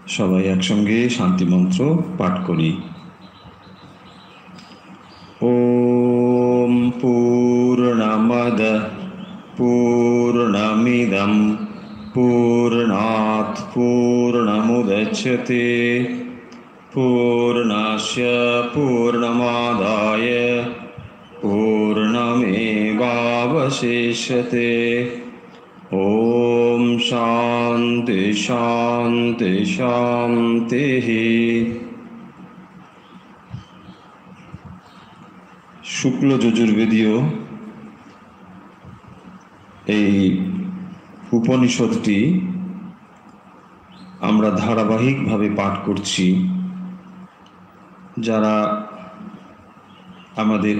সবাই একসঙ্গে শান্তি মন্ত্র পাঠ করি। ওম পূর্ণমদ পূর্ণমিদং পূর্ণাৎ পূর্ণমুদচ্যতে পূর্ণস্য পূর্ণমাদায় পূর্ণমেবাবশিষ্যতে। ওম শান্তি শান্তি শান্তিঃ। শুক্ল যজুর্বেদীয় এই উপনিষদটি আমরা ধারাবাহিকভাবে পাঠ করছি। যারা আমাদের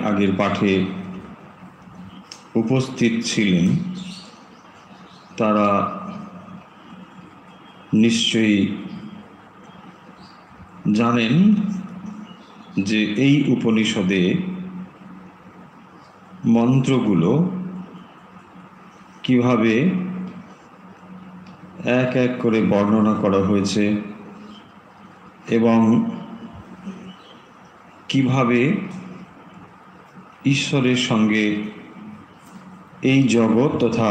আগের পাঠে উপস্থিত ছিলেন তারা নিশ্চয়ই জানেন যে এই উপনিষদে মন্ত্রগুলো কিভাবে এক এক করে বর্ণনা করা হয়েছে এবং কিভাবে ঈশ্বরের সঙ্গে এই জগৎ তথা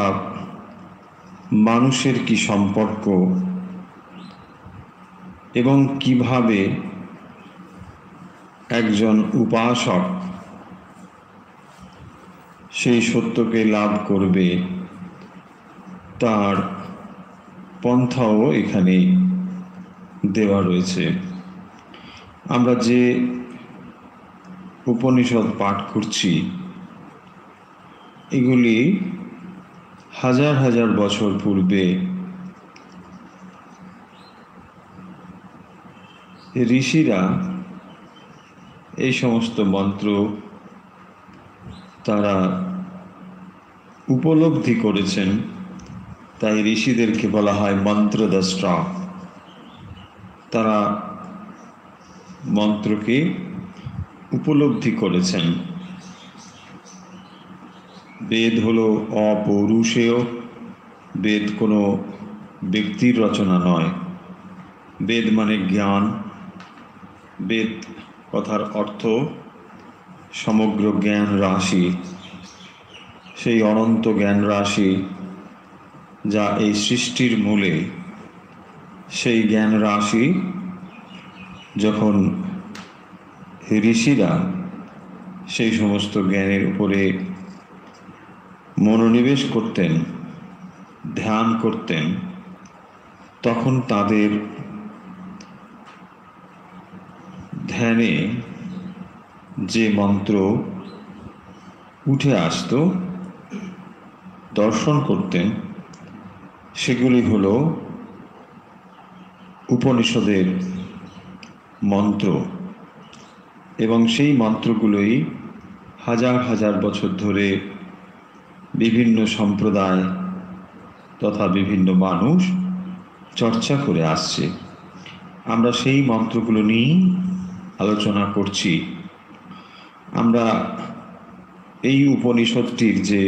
মানুষের কি সম্পর্ক এবং কিভাবে একজন উপাসক সেই সত্যকে লাভ করবে তার পন্থাও এখানে দেওয়া রয়েছে। আমরা যে উপনিষদ পাঠ করছি এগুলি হাজার হাজার বছর পূর্বে ঋষিরা এই সমস্ত মন্ত্র তারা উপলব্ধি করেছেন, তাই ঋষিদেরকে বলা হয় মন্ত্রদ্রষ্টা। তারা মন্ত্রকে উপলব্ধি করেছেন। বেদ হলো অপৌরুষেয়, বেদ কোনো ব্যক্তির রচনা নয়। বেদ মানে জ্ঞান। বেদ কথার অর্থ সমগ্র জ্ঞান রাশি, সেই অনন্ত জ্ঞান রাশি যা এই সৃষ্টির মূলে। সেই জ্ঞান রাশি যখন ঋষিরা সেই সমস্ত জ্ঞানের উপরে মনোনিবেশ করতেন, ধ্যান করতেন, তখন তাদের ধ্যানে যে মন্ত্র উঠে আসতো, দর্শন করতেন, সেগুলি হলো উপনিষদের মন্ত্র। এবং সেই মন্ত্রগুলোই হাজার হাজার বছর ধরে বিভিন্ন সম্প্রদায় তথা বিভিন্ন মানুষ চর্চা করে আসছে। আমরা সেই মন্ত্রগুলো নিয়েই আলোচনা করছি। আমরা এই উপনিষদটির যে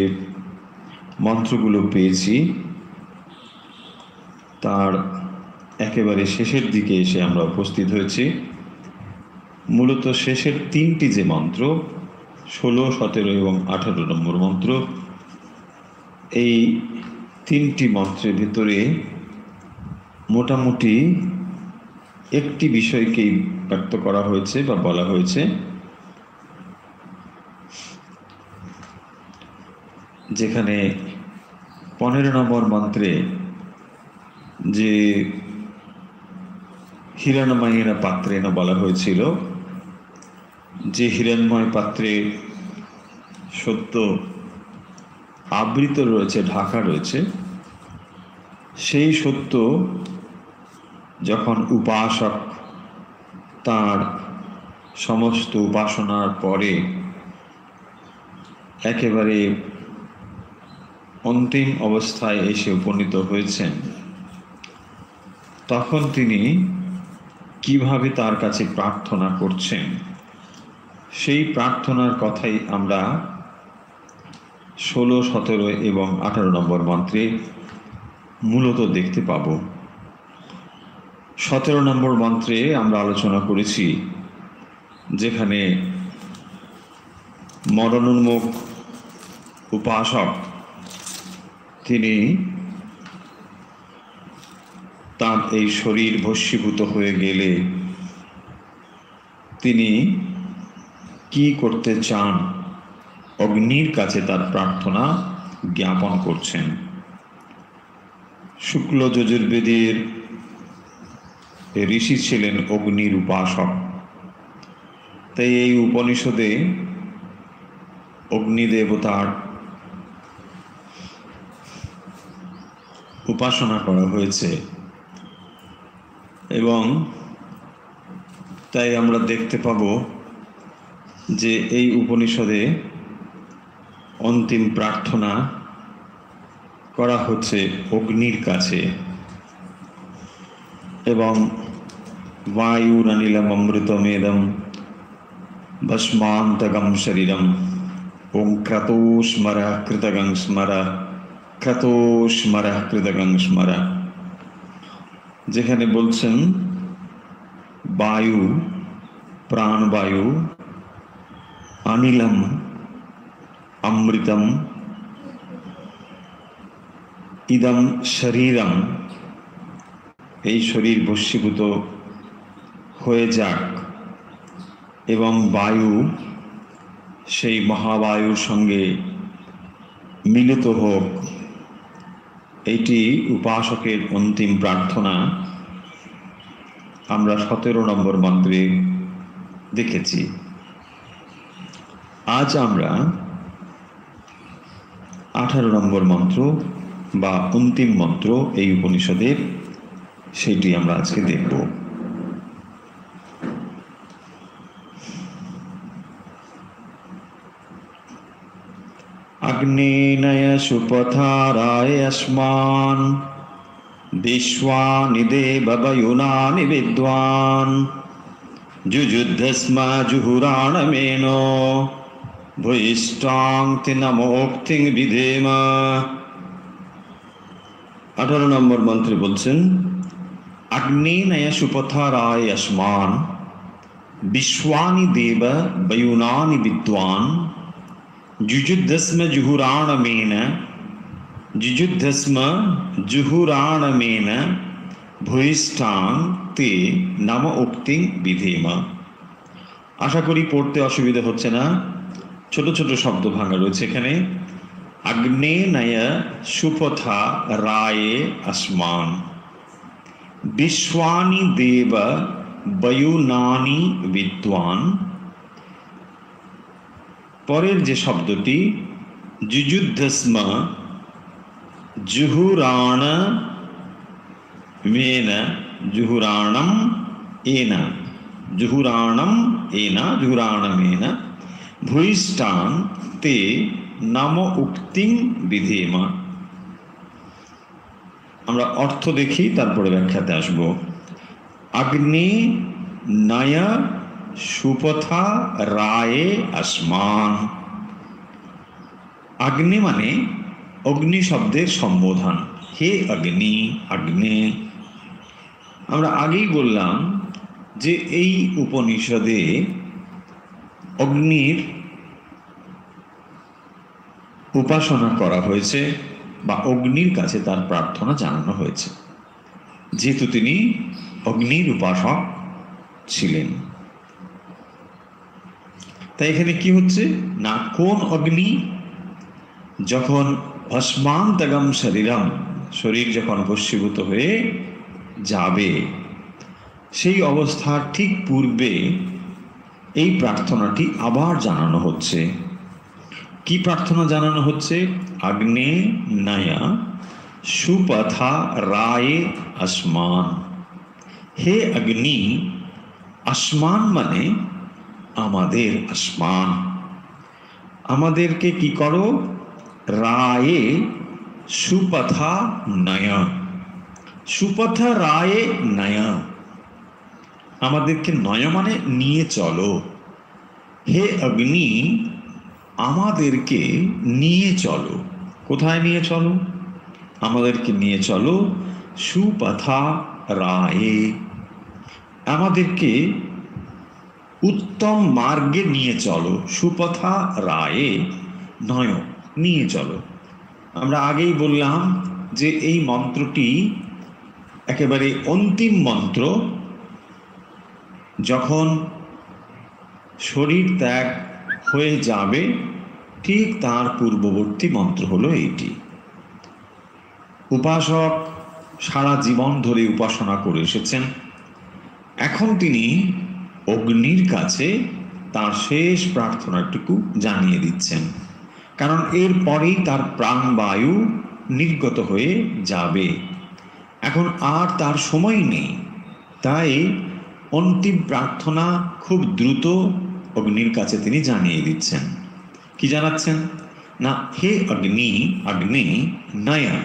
মন্ত্রগুলো পেয়েছি তার একেবারে শেষের দিকে এসে আমরা উপস্থিত হয়েছি। মূলত শেষের তিনটি যে মন্ত্র 16, 17 এবং 18 নম্বর মন্ত্র, এই তিনটি মন্ত্রের ভিতরে মোটামুটি একটি বিষয়কেই ব্যক্ত করা হয়েছে বা বলা হয়েছে, যেখানে 15 নম্বর মন্ত্রে যে হিরণ্ময়ের পাত্রে না বলা হয়েছিল, যে হিরণ্ময় পাত্রে সত্য আবৃত রয়েছে, ঢাকা রয়েছে, সেই সত্য যখন উপাসক তার সমস্ত উপাসনার পরে একেবারে অন্তিম অবস্থায় এসে উপনীত হয়েছেন, তখন তিনি কিভাবে তার কাছে প্রার্থনা করছেন, সেই প্রার্থনার কথাই আমরা 16, 17 এবং 18 নম্বর মন্ত্রে মূলত দেখতে পাব। 17 নম্বর মন্ত্রে আমরা আলোচনা করেছি, যেখানে মরণোন্মুখ উপাসক তিনি তার এই শরীর ভস্মীভূত হয়ে গেলে তিনি কি করতে চান, অগ্নির কাছে তার প্রার্থনা জ্ঞাপন করছেন। শুক্ল যজুর্বেদের ঋষি ছিলেন অগ্নির উপাসক, তাই এই উপনিষদে অগ্নিদেবতার উপাসনা করা হয়েছে এবং তাই আমরা দেখতে পাব যে এই উপনিষদে অন্তিম প্রার্থনা করা হচ্ছে অগ্নির কাছে এবং বায়ুরনিলম অমৃতমেদম ভস্মান্তগম শরীরম ওং ক্রতোস্মর কৃতগং স্মর ক্রতোস্মর কৃতগং স্মর, যেখানে বলছেন বায়ু, প্রাণবায়ু, অনিলম, অমৃতম, ইদম শরীরম, এই শরীর ভস্মীভূত হয়ে যাক এবং বায়ু সেই মহাবায়ুর সঙ্গে মিলিত হোক। এইটি উপাসকের অন্তিম প্রার্থনা আমরা 17 নম্বর মন্ত্রে দেখেছি। আজ আমরা 18 নম্বর মন্ত্র বা অন্তিম মন্ত্র এই উপনিষদের, সেইটি আমরা আজকে দেখব। अग्नेनय सुपथाराय अस्मान् विश्वानि देववयुनानि विद्वान् जुजुद्धस्म जुहुराणमेनो भूयिष्ठांति नमोक्तिं विधेम। 18 নম্বর মন্ত্রে বলছেন, अग्नेनय सुपथाराय अस्मान् विश्वानि देववयुनानि विद्वान् जुजुद्धस्म जुहुराणमेन जुजुद्धस्म जुहुराणमेन भूयिष्ठां ते नम उक्तिं विधेम। আশা করি পড়তে অসুবিধা হচ্ছে না, ছোট ছোট শব্দ ভাঙা রয়েছে এখানে। আগ্নেয়নয় সুপথা রায়ে আসমান বিশ্বানি দেব বয়ুনানি বিদ্বান। পরের যে শব্দটি যুযুদ্ধস্ম জুহুরাণমেন জুহুরাণম এনা জুহুরাণমেন ভূয়িষ্ঠাং তে নাম উক্তিং বিধেম। আমরা অর্থ দেখি, তারপরে ব্যাখ্যাতে আসব। অগ্নি নয় সুপথা রায়ে আসমান। অগ্নি মানে অগ্নি শব্দের সম্বোধন, হে অগ্নি, অগ্নি। আমরা আগেই বললাম যে এই উপনিষদে অগ্নির উপাসনা করা হয়েছে বা অগ্নির কাছে তার প্রার্থনা জানানো হয়েছে, যেহেতু তিনি অগ্নির উপাসক ছিলেন। তাই এখানে কি হচ্ছে না, কোন অগ্নি? যখন ভস্মান্তগম শরীরম, শরীর যখন ভস্মীভূত হয়ে যাবে, সেই অবস্থার ঠিক পূর্বে এই প্রার্থনাটি আবার জানানো হচ্ছে। কি প্রার্থনা জানানো হচ্ছে? আগ্নে নয়া সুপথা রায়ে আসমান। হে অগ্নি, আসমান মানে আমাদের আসমান, আমাদেরকে কি করো? রায়ে সুপথা নয়া, সুপথা রায়ে নয়া, আমাদেরকে নয় মানে নিয়ে চলো। হে অগ্নি, আমাদেরকে নিয়ে চলো। কোথায় নিয়ে চলো? আমাদেরকে নিয়ে চলো সুপথা রায়ে, আমাদেরকে উত্তম মার্গে নিয়ে চলো, সুপথা রায়ে নয়, নিয়ে চলো। আমরা আগেই বললাম যে এই মন্ত্রটি একেবারে অন্তিম মন্ত্র। যখন শরীর ত্যাগ হয়ে যাবে ঠিক তার পূর্ববর্তী মন্ত্র হলো এইটি। উপাসক সারা জীবন ধরে উপাসনা করে এসেছেন, এখন তিনি অগ্নির কাছে তার শেষ প্রার্থনাটুকু জানিয়ে দিচ্ছেন, কারণ এরপরেই তার প্রাণবায়ু নির্গত হয়ে যাবে, এখন আর তার সময় নেই। তাই অন্তিম প্রার্থনা খুব দ্রুত অগ্নির কাছে তিনি জানিয়ে দিচ্ছেন। কি জানাচ্ছেন? না, হে অগ্নি, অগ্নি নয়া,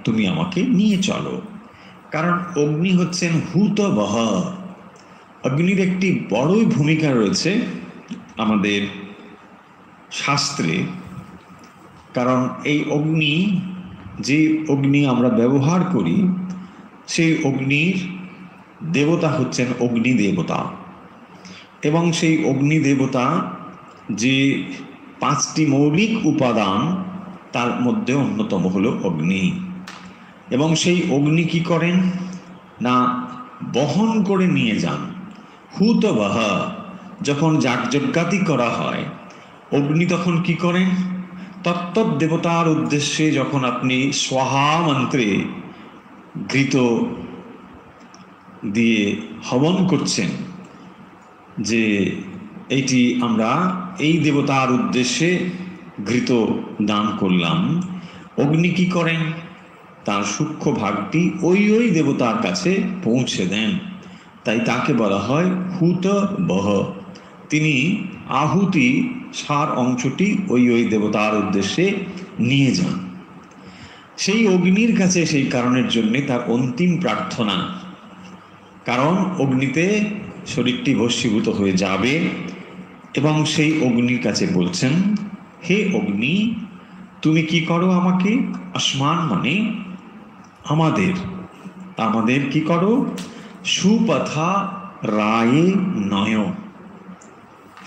তুমি আমাকে নিয়ে চলো। কারণ অগ্নি হচ্ছেন হুতবহ। অগ্নির একটি বড়ই ভূমিকা রয়েছে আমাদের শাস্ত্রে, কারণ এই অগ্নি, যে অগ্নি আমরা ব্যবহার করি, সেই অগ্নির দেবতা হচ্ছেন অগ্নি দেবতা। এবং সেই অগ্নি দেবতা যে 5টি মৌলিক উপাদান, তার মধ্যে অন্যতম হলো অগ্নি। এবং সেই অগ্নি কি করেন না, বহন করে নিয়ে যান। হুতবহ, যখন যাগযজ্ঞাদি করা হয়, অগ্নি তখন কি করেন, তত্ত্ব দেবতার উদ্দেশ্যে যখন আপনি স্বাহা মন্ত্রে ঘৃত দিয়ে হবন করছেন, যে এইটি আমরা এই দেবতার উদ্দেশ্যে ঘৃত দান করলাম, অগ্নি কি করেন, তার সূক্ষ্ম ভাগটি ওই দেবতার কাছে পৌঁছে দেন। তাই তাকে বলা হয় হুতবহ। তিনি আহুতি সার অংশটি ওই দেবতার উদ্দেশ্যে নিয়ে যান। সেই অগ্নির কাছে সেই কারণের জন্যে তার অন্তিম প্রার্থনা, কারণ অগ্নিতে শরীরটি ভস্মীভূত হয়ে যাবে। এবং সেই অগ্নির কাছে বলছেন, হে অগ্নি, তুমি কি করো আমাকে, আসমান মানে আমাদের, আমাদের কি করো, সুপথা রায়ে নয়।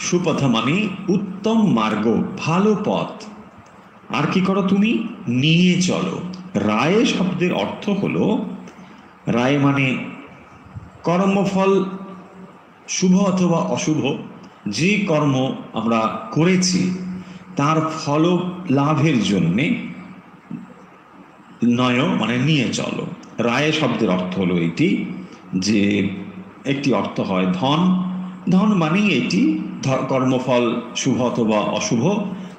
সুপথা মানে উত্তম মার্গ, ভালো পথ। আর কি করো, তুমি নিয়ে চলো। রায়ে শব্দের অর্থ হলো, রায় মানে কর্মফল শুভ অথবা অশুভ, যে কর্ম আমরা করেছি তার ফল লাভের জন্যে নয় মানে নিয়ে চলো। রায় শব্দের অর্থ হলো এটি, যে একটি অর্থ হয় ধন, ধন মানেই এটি কর্মফল শুভ অথবা অশুভ,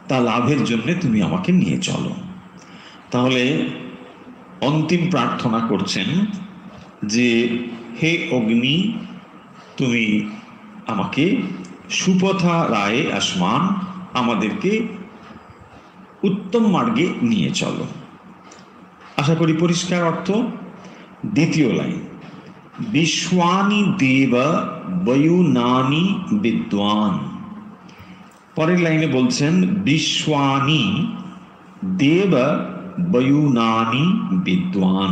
তা লাভের জন্য তুমি আমাকে নিয়ে চলো। তাহলে অন্তিম প্রার্থনা করছেন যে হে অগ্নি, তুমি আমাকে সুপথা রায়ে আসমান, আমাদেরকে উত্তম মার্গে নিয়ে চলো। আশা করি পরিষ্কার অর্থ। দ্বিতীয় লাইন, বিশ্বানি দেব বয়ুনানি বিদ্বান। পরের লাইনে বলছেন বিশ্বানি দেব বয়ুনানি বিদ্বান।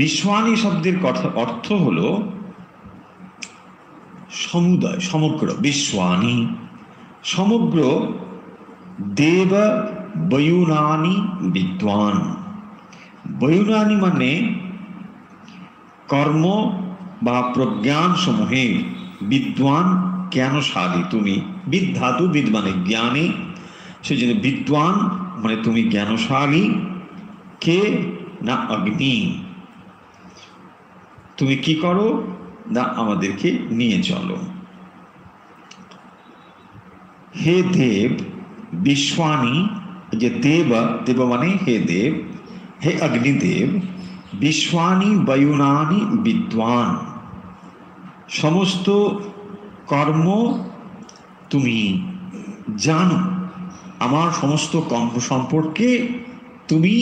বিশ্বানি শব্দের অর্থ হলো সমুদয়, সমগ্র। বিশ্বানি সমগ্র, দেব বয়ুনানি বিদ্বান। বয়ুনানি মানে কর্ম বা প্রজ্ঞান সমূহে বিদ্বান, জ্ঞানশালী। তুমি বিদ্ধাতু, বিদ মানে জ্ঞানী, সেই জন্য বিদ্বান মানে তুমি জ্ঞানশালী। কে না, অগ্নি। তুমি কি করো না, আমাদেরকে নিয়ে চলো। হে দেব বিশ্বানি, যে দেব, দেব মানে হে দেব, হে অগ্নিদেব, বিশ্বানি বয়ুনানি বিদ্বান, সমস্ত কর্ম তুমি জানো, আমার সমস্ত কর্ম সম্পর্কে তুমি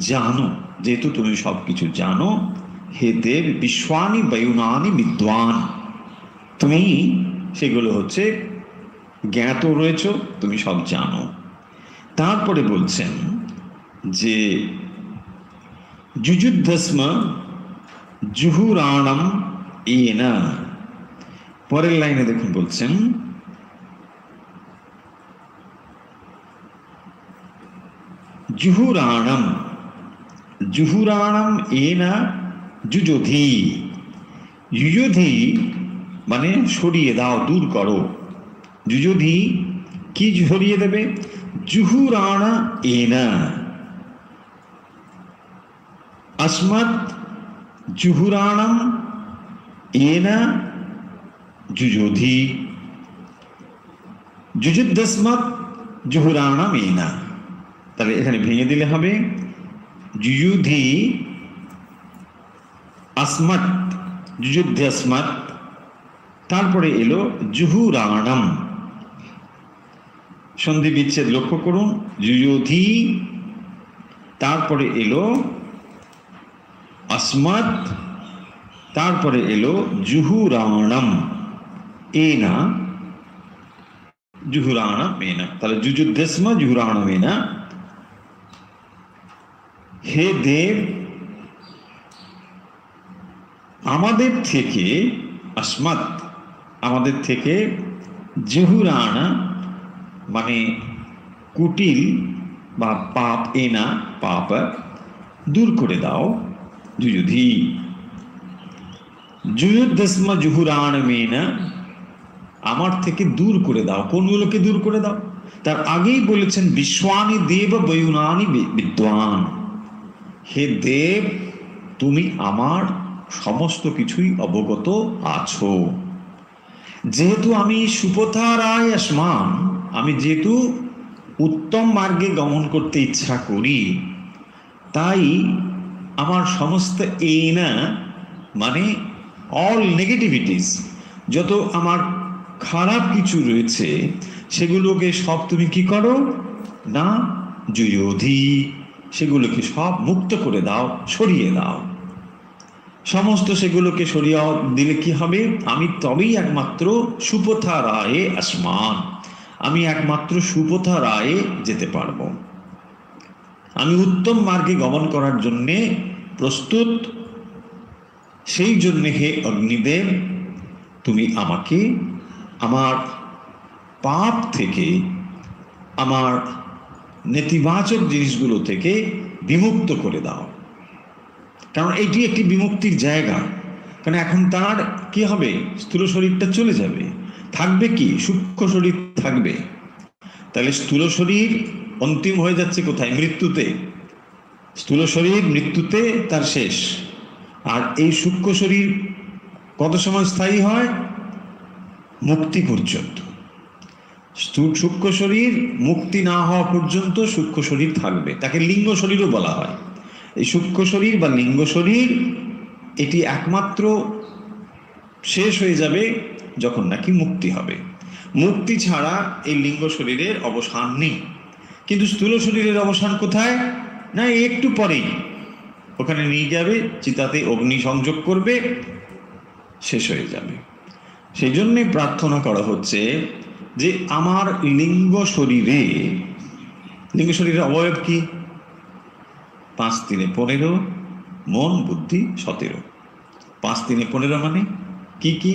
জানো, যেহেতু তুমি সব কিছু জানো। হে দেব বিশ্বানি বয়ুনানি বিদ্বান, তুমি সেগুলো হচ্ছে জ্ঞাত রয়েছ, তুমি সব জানো। তারপরে বলছেন যে যুযুদ্ধস্ম জুহুরাণম এনা পরের লাইনে দেখুন বলছেন জুহুরাণম, জুহুরাণম এনা যুযুধি। যুযুধি মানে সরিয়ে দাও, দূর করো। যুযুধি কি সরিয়ে দেবে? জুহুরাণা এনা अस्मत् जुहुराणम एना जुजुधि जुजुद्धस्मत् जुहुराणम एना। তাহলে এখানে ভেঙে দিলে হবে যুযুধি আসমাত, যুযুদ্ধে আসমাত, তারপরে এলো জুহুরাণম, সন্ধি বিচ্ছেদ লক্ষ্য করুন। যুযুধি, তারপরে এলো আসমাত, তারপরে এলো জুহুরাণম এনা, জুহুরাণম এনা। তাহলে যুযুদ্ধস্ম জুহুরাণম এনা। হে দেব, আমাদের থেকে, আসমাত আমাদের থেকে, জুহুরাণা মানে কুটিল বা পাপ, এনা পাপ, দূর করে দাও। যুযুধি যুযুদ্ধস্ম জুহুরাণমেনা, আমার থেকে দূর করে দাও। কোনগুলোকে দূর করে দাও? তার আগেই বলেছেন বিশ্বানি দেব বয়ুনানি বিদ্বান। হে দেব, তুমি আমার সমস্ত কিছুই অবগত আছো। যেহেতু আমি সুপথারায় আসমান, আমি যেহেতু উত্তম মার্গে গমন করতে ইচ্ছা করি, তাই আমার সমস্ত এনা মানে অল নেগেটিভিটিস, যত আমার খারাপ কিছু রয়েছে সেগুলোকে সব তুমি কি করো না, যুযুধি, সেগুলোকে সব মুক্ত করে দাও, সরিয়ে দাও। সমস্ত সেগুলোকে সরিয়ে দিলে কি হবে? আমি তবেই একমাত্র সুপথা রায়ে আসমান, আমি একমাত্র সুপথা রায়ে যেতে পারবো। আমি উত্তম মার্গে গমন করার জন্যে প্রস্তুত। সেই জন্যে হে অগ্নিদেব, তুমি আমাকে আমার পাপ থেকে, আমার নেতিবাচক জিনিসগুলো থেকে বিমুক্ত করে দাও। কারণ এটি একটি বিমুক্তির জায়গা। কারণ এখন তার কি হবে? স্থূল শরীরটা চলে যাবে, থাকবে কি? সূক্ষ্ম শরীর থাকবে। তাহলে স্থূল শরীর অন্তিম হয়ে যাচ্ছে কোথায়? মৃত্যুতে। স্থূল শরীর মৃত্যুতে তার শেষ। আর এই সূক্ষ্ম শরীর কত সময় স্থায়ী হয়? মুক্তি পর্যন্ত। সূক্ষ্ম শরীর মুক্তি না হওয়া পর্যন্ত সূক্ষ্ম শরীর থাকবে, তাকে লিঙ্গ শরীরও বলা হয়। এই সূক্ষ্ম শরীর বা লিঙ্গ শরীর এটি একমাত্র শেষ হয়ে যাবে যখন নাকি মুক্তি হবে। মুক্তি ছাড়া এই লিঙ্গ শরীরের অবসান নেই। কিন্তু স্থূল শরীরের অবসান কোথায়? না, একটু পরেই ওখানে নিয়ে যাবে, চিতাতে অগ্নি সংযোগ করবে, শেষ হয়ে যাবে। সেই জন্যে প্রার্থনা করা হচ্ছে যে আমার লিঙ্গ শরীরের অবয়ব কি? 5 3 15, মন বুদ্ধি 17। 5 3 15 মানে কি কি?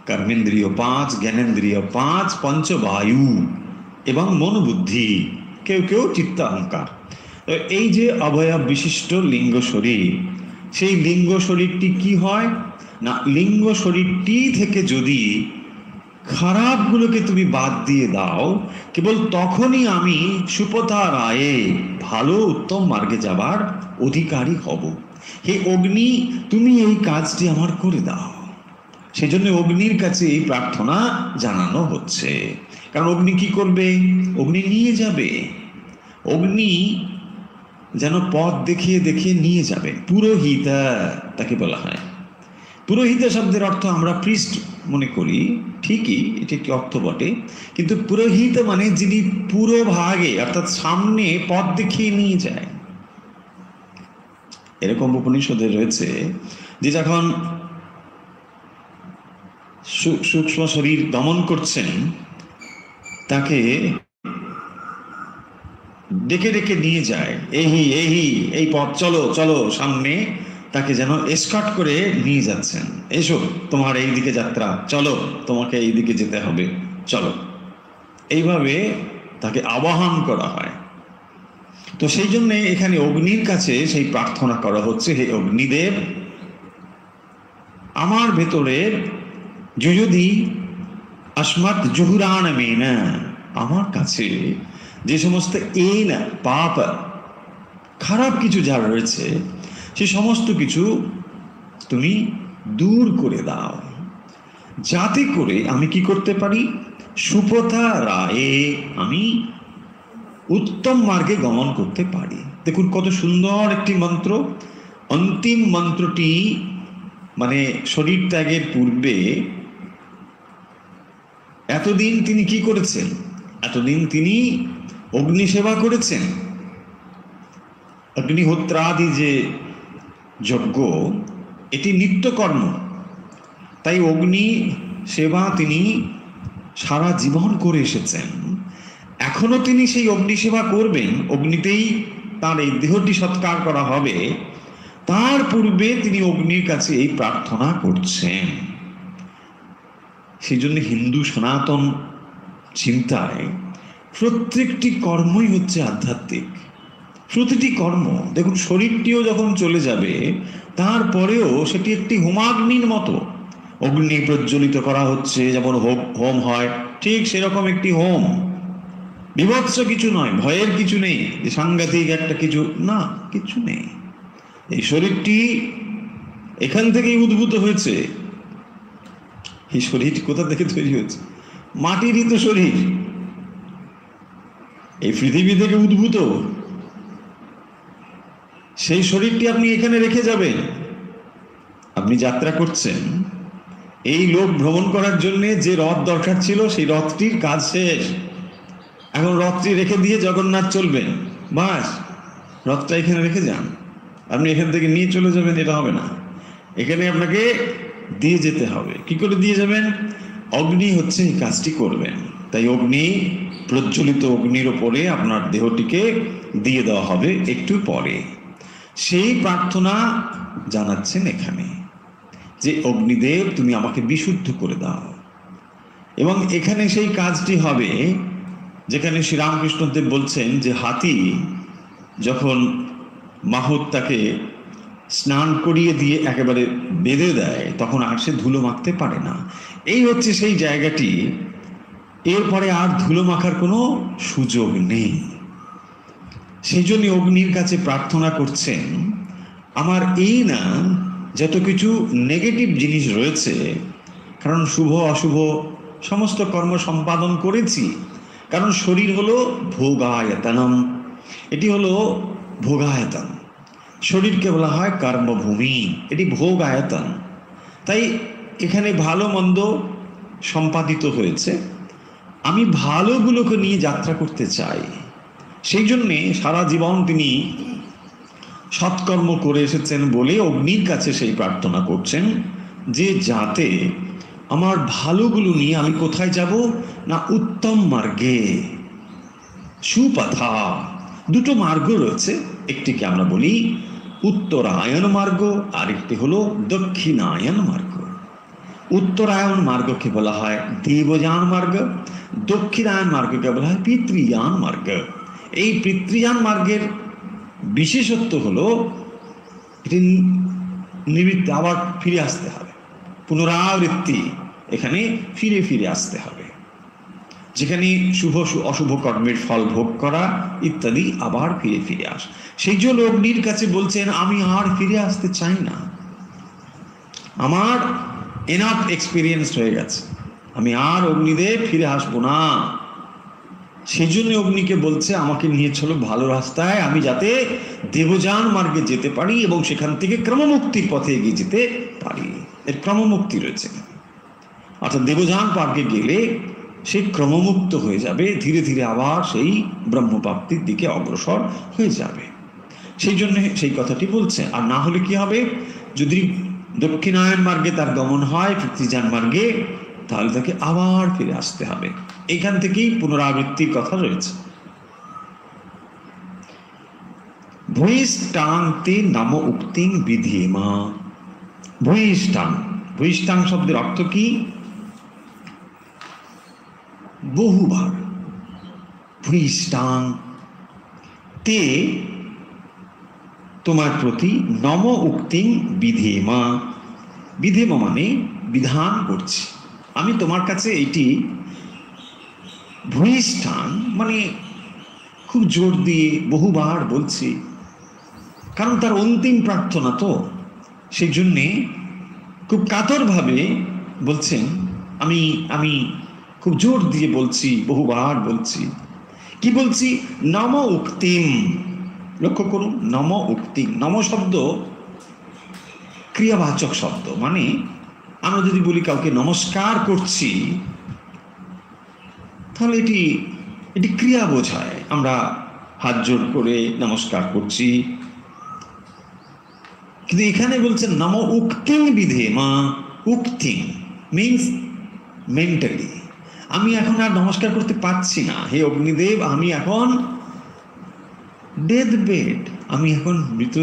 কর্মেন্দ্রিয় 5, জ্ঞানেন্দ্রিয় 5, পঞ্চবায়ু এবং মন বুদ্ধি, কেউ কেউ চিত্ত অহংকার। এই যে অবয়ব বিশিষ্ট লিঙ্গ শরীর, সেই লিঙ্গ শরীরটি কি হয় না, লিঙ্গ শরীরটি থেকে যদি খারাপগুলোকে তুমি বাদ দিয়ে দাও, কেবল তখনই আমি সুপথা রায়ে ভালো উত্তম মার্গে যাবার অধিকারী হব। হে অগ্নি, তুমি এই কাজটি আমার করে দাও। সেজন্য অগ্নির কাছে এই প্রার্থনা জানানো হচ্ছে। কারণ অগ্নি কি করবে? অগ্নি নিয়ে যাবে। অগ্নি যেন পথ দেখিয়ে দেখিয়ে নিয়ে যাবে। পুরোহিতা তাকে বলা হয়। পুরোহিত শব্দের অর্থ আমরা প্রিস্ট মনে করি, ঠিকই, এটি একটি অর্থ বটে, কিন্তু পুরোহিত মানে যিনি পুরো ভাগে অর্থাৎ সামনে পথ দেখিয়ে নিয়ে যায়। এরকম উপনিষদে রয়েছে যে যখন সূক্ষ্ম শরীর দমন করছেন, তাকে ডেকে ডেকে নিয়ে যায়, এই পথ চলো চলো সামনে, তাকে যেন এসকর্ট করে নিয়ে যাচ্ছেন, এসো তোমার এই দিকে যাত্রা, চলো তোমাকে এই দিকে যেতে হবে, চলো, এইভাবে তাকে আবাহন করা হয়। তো সেই জন্যে এখানে অগ্নির কাছে সেই প্রার্থনা করা হচ্ছে, হে অগ্নিদেব, আমার ভেতরের যদি আসমাত জহুরান মেনা, আমার কাছে যে সমস্ত এই না পাপ খারাপ কিছু যা রয়েছে সে সমস্ত কিছু তুমি দূর করে দাও, যাতে করে আমি কি করতে পারি, সুপথা রায়ে, আমি উত্তম মার্গে গমন করতে পারি। দেখুন কত সুন্দর একটি মন্ত্র। অন্তিম মন্ত্রটি মানে শরীর ত্যাগের পূর্বে এতদিন তিনি কি করেছেন, এতদিন তিনি অগ্নি সেবা করেছেন। অগ্নিহোত্রাদি যে যজ্ঞ, এটি নিত্যকর্ম, তাই অগ্নি সেবা তিনি সারা জীবন করে এসেছেন। এখনো তিনি সেই অগ্নি সেবা করবেন, অগ্নিতেই তার এই দেহটি সৎকার করা হবে। তার পূর্বে তিনি অগ্নির কাছে এই প্রার্থনা করছেন। সেই জন্য হিন্দু সনাতন চিন্তায় প্রত্যেকটি কর্মই হচ্ছে আধ্যাত্মিক। প্রতিটি কর্ম, দেখুন শরীরটিও যখন চলে যাবে তারপরেও সেটি একটি হোমাগ্নির মতো, অগ্নি প্রজ্বলিত করা হচ্ছে, যেমন হোম হয় ঠিক সেরকম একটি হোম। বিভৎস কিছু নয়, ভয়ের কিছু নেই যে সাংঘাতিক একটা কিছু, না, কিছু নেই। এই শরীরটি এখান থেকেই উদ্ভূত হয়েছে। এই শরীর কোথা থেকে তৈরি হয়েছে? মাটিরই তো শরীর, এই পৃথিবী থেকে উদ্ভূত। সেই শরীরটি আপনি এখানে রেখে যাবেন। আপনি যাত্রা করছেন, এই লোক ভ্রমণ করার জন্য যে রথ দরকার ছিল সেই রথটির কাজ শেষ। এখন রথটি রেখে দিয়ে জগন্নাথ চলবেন, বাস রথটা এখানে রেখে যান। আপনি এখান থেকে নিয়ে চলে যাবেন, এটা হবে না। এখানে আপনাকে দিয়ে যেতে হবে। কি করে দিয়ে যাবেন? অগ্নি হচ্ছে এই কাজটি করবেন। তাই অগ্নি প্রজ্বলিত অগ্নির ওপরে আপনার দেহটিকে দিয়ে দেওয়া হবে একটু পরে। সেই প্রার্থনা জানাচ্ছেন এখানে যে অগ্নিদেব তুমি আমাকে বিশুদ্ধ করে দাও। এবং এখানে সেই কাজটি হবে যেখানে শ্রীরামকৃষ্ণদেব বলছেন যে হাতি যখন মাহুত তাকে স্নান করিয়ে দিয়ে একেবারে বেঁধে দেয় তখন আর সে ধুলো মাখতে পারে না। এই হচ্ছে সেই জায়গাটি, এরপরে আর ধুলো মাখার কোনো সুযোগ নেই। সেই জন্য অগ্নির কাছে প্রার্থনা করছেন, আমার এই না যত কিছু নেগেটিভ জিনিস রয়েছে, কারণ শুভ অশুভ সমস্ত কর্ম সম্পাদন করেছি, কারণ শরীর হলো ভোগায়তনম, এটি হলো ভোগায়তন। শরীরকে বলা হয় কর্মভূমি, এটি ভোগ আয়তন। তাই এখানে ভালো মন্দ সম্পাদিত হয়েছে, আমি ভালোগুলোকে নিয়ে যাত্রা করতে চাই। সেই জন্যে সারা জীবন তিনি সৎকর্ম করে এসেছেন বলে অগ্নির কাছে সেই প্রার্থনা করছেন যে যাতে আমার ভালোগুলো নিয়ে আমি কোথায় যাব না, উত্তম মার্গে, সুপথা। দুটো মার্গ রয়েছে, একটিকে আমরা বলি উত্তরায়ণ মার্গ, আরেকটি হলো দক্ষিণায়ন মার্গ। উত্তরায়ণ মার্গকে বলা হয় দেবযান মার্গ, দক্ষিণায়ন মার্গকে বলা হয় পিতৃযান মার্গ। এই পিতৃযান মার্গের বিশেষত্ব হলো এটি নিবৃত্তি, আবার ফিরে আসতে হবে, পুনরাবৃত্তি, এখানে ফিরে ফিরে আসতে হবে। যেখানে শুভ অশুভ কর্মের ফল ভোগ করা ইত্যাদি, আবার ফিরে ফিরে আস। সেই জন্য অগ্নির কাছে বলছেন আমি আর ফিরে আসতে চাই না, আমার এনাফ এক্সপিরিয়েন্স হয়ে গেছে, আমি আর অগ্নিদেব ফিরে আসবো না। সেই জন্য অগ্নিকে বলছে আমাকে নিয়ে চলো ভালো রাস্তায়, আমি যাতে দেবযান মার্গে যেতে পারি এবং সেখান থেকে ক্রমমুক্তির পথে এগিয়ে যেতে পারি। এর ক্রমমুক্তি রয়েছে, অর্থাৎ দেবযান মার্গে গেলে সে ক্রমমুক্ত হয়ে যাবে, ধীরে ধীরে আবার সেই ব্রহ্মপ্রাপ্তির দিকে অগ্রসর হয়ে যাবে। সেই জন্য সেই কথাটি বলছে। আর না হলে কি হবে, যদি দক্ষিণায়ন মার্গে তার গমন হয় পিতৃযান মার্গে, তাহলে তাকে আবার ফিরে আসতে হবে। এইখান থেকেই পুনরাবৃত্তির কথা রয়েছে। ভূয়িষ্ঠাংতে নম উক্তিং বিধেমা। ভূয়িষ্ঠাং, ভূয়িষ্ঠাং শব্দের অর্থ কি? বহুবার। ভূয়িষ্ঠাং তে তোমার প্রতি নম উক্তিং বিধেমা। বিধেমা মানে বিধান করছি, আমি তোমার কাছে এটি ভূয়িষ্ঠাং মানে খুব জোর দিয়ে বহুবার বলছি, কারণ তার অন্তিম প্রার্থনা তো, সেই জন্যে খুব কাতরভাবে বলছেন, আমি আমি খুব জোর দিয়ে বলছি, বহুবার বলছি। কি বলছি? নম উক্তিম। লক্ষ্য করুন, নম উক্তিম। নম শব্দ ক্রিয়াবাচক শব্দ, মানে আমরা যদি বলি কাউকে নমস্কার করছি, তাহলে এটি ক্রিয়া বোঝায়। আমরা হাত জোর করে নমস্কার করছি, কিন্তু এখানে বলছেন নম উক্তিং বিধেমা। উক্তিং মিন্স মেন্টালি, আমি এখন আর নমস্কার করতে পারছি না, হে অগ্নিদেব, আমি এখন ডেথ বেড, আমি এখন মৃত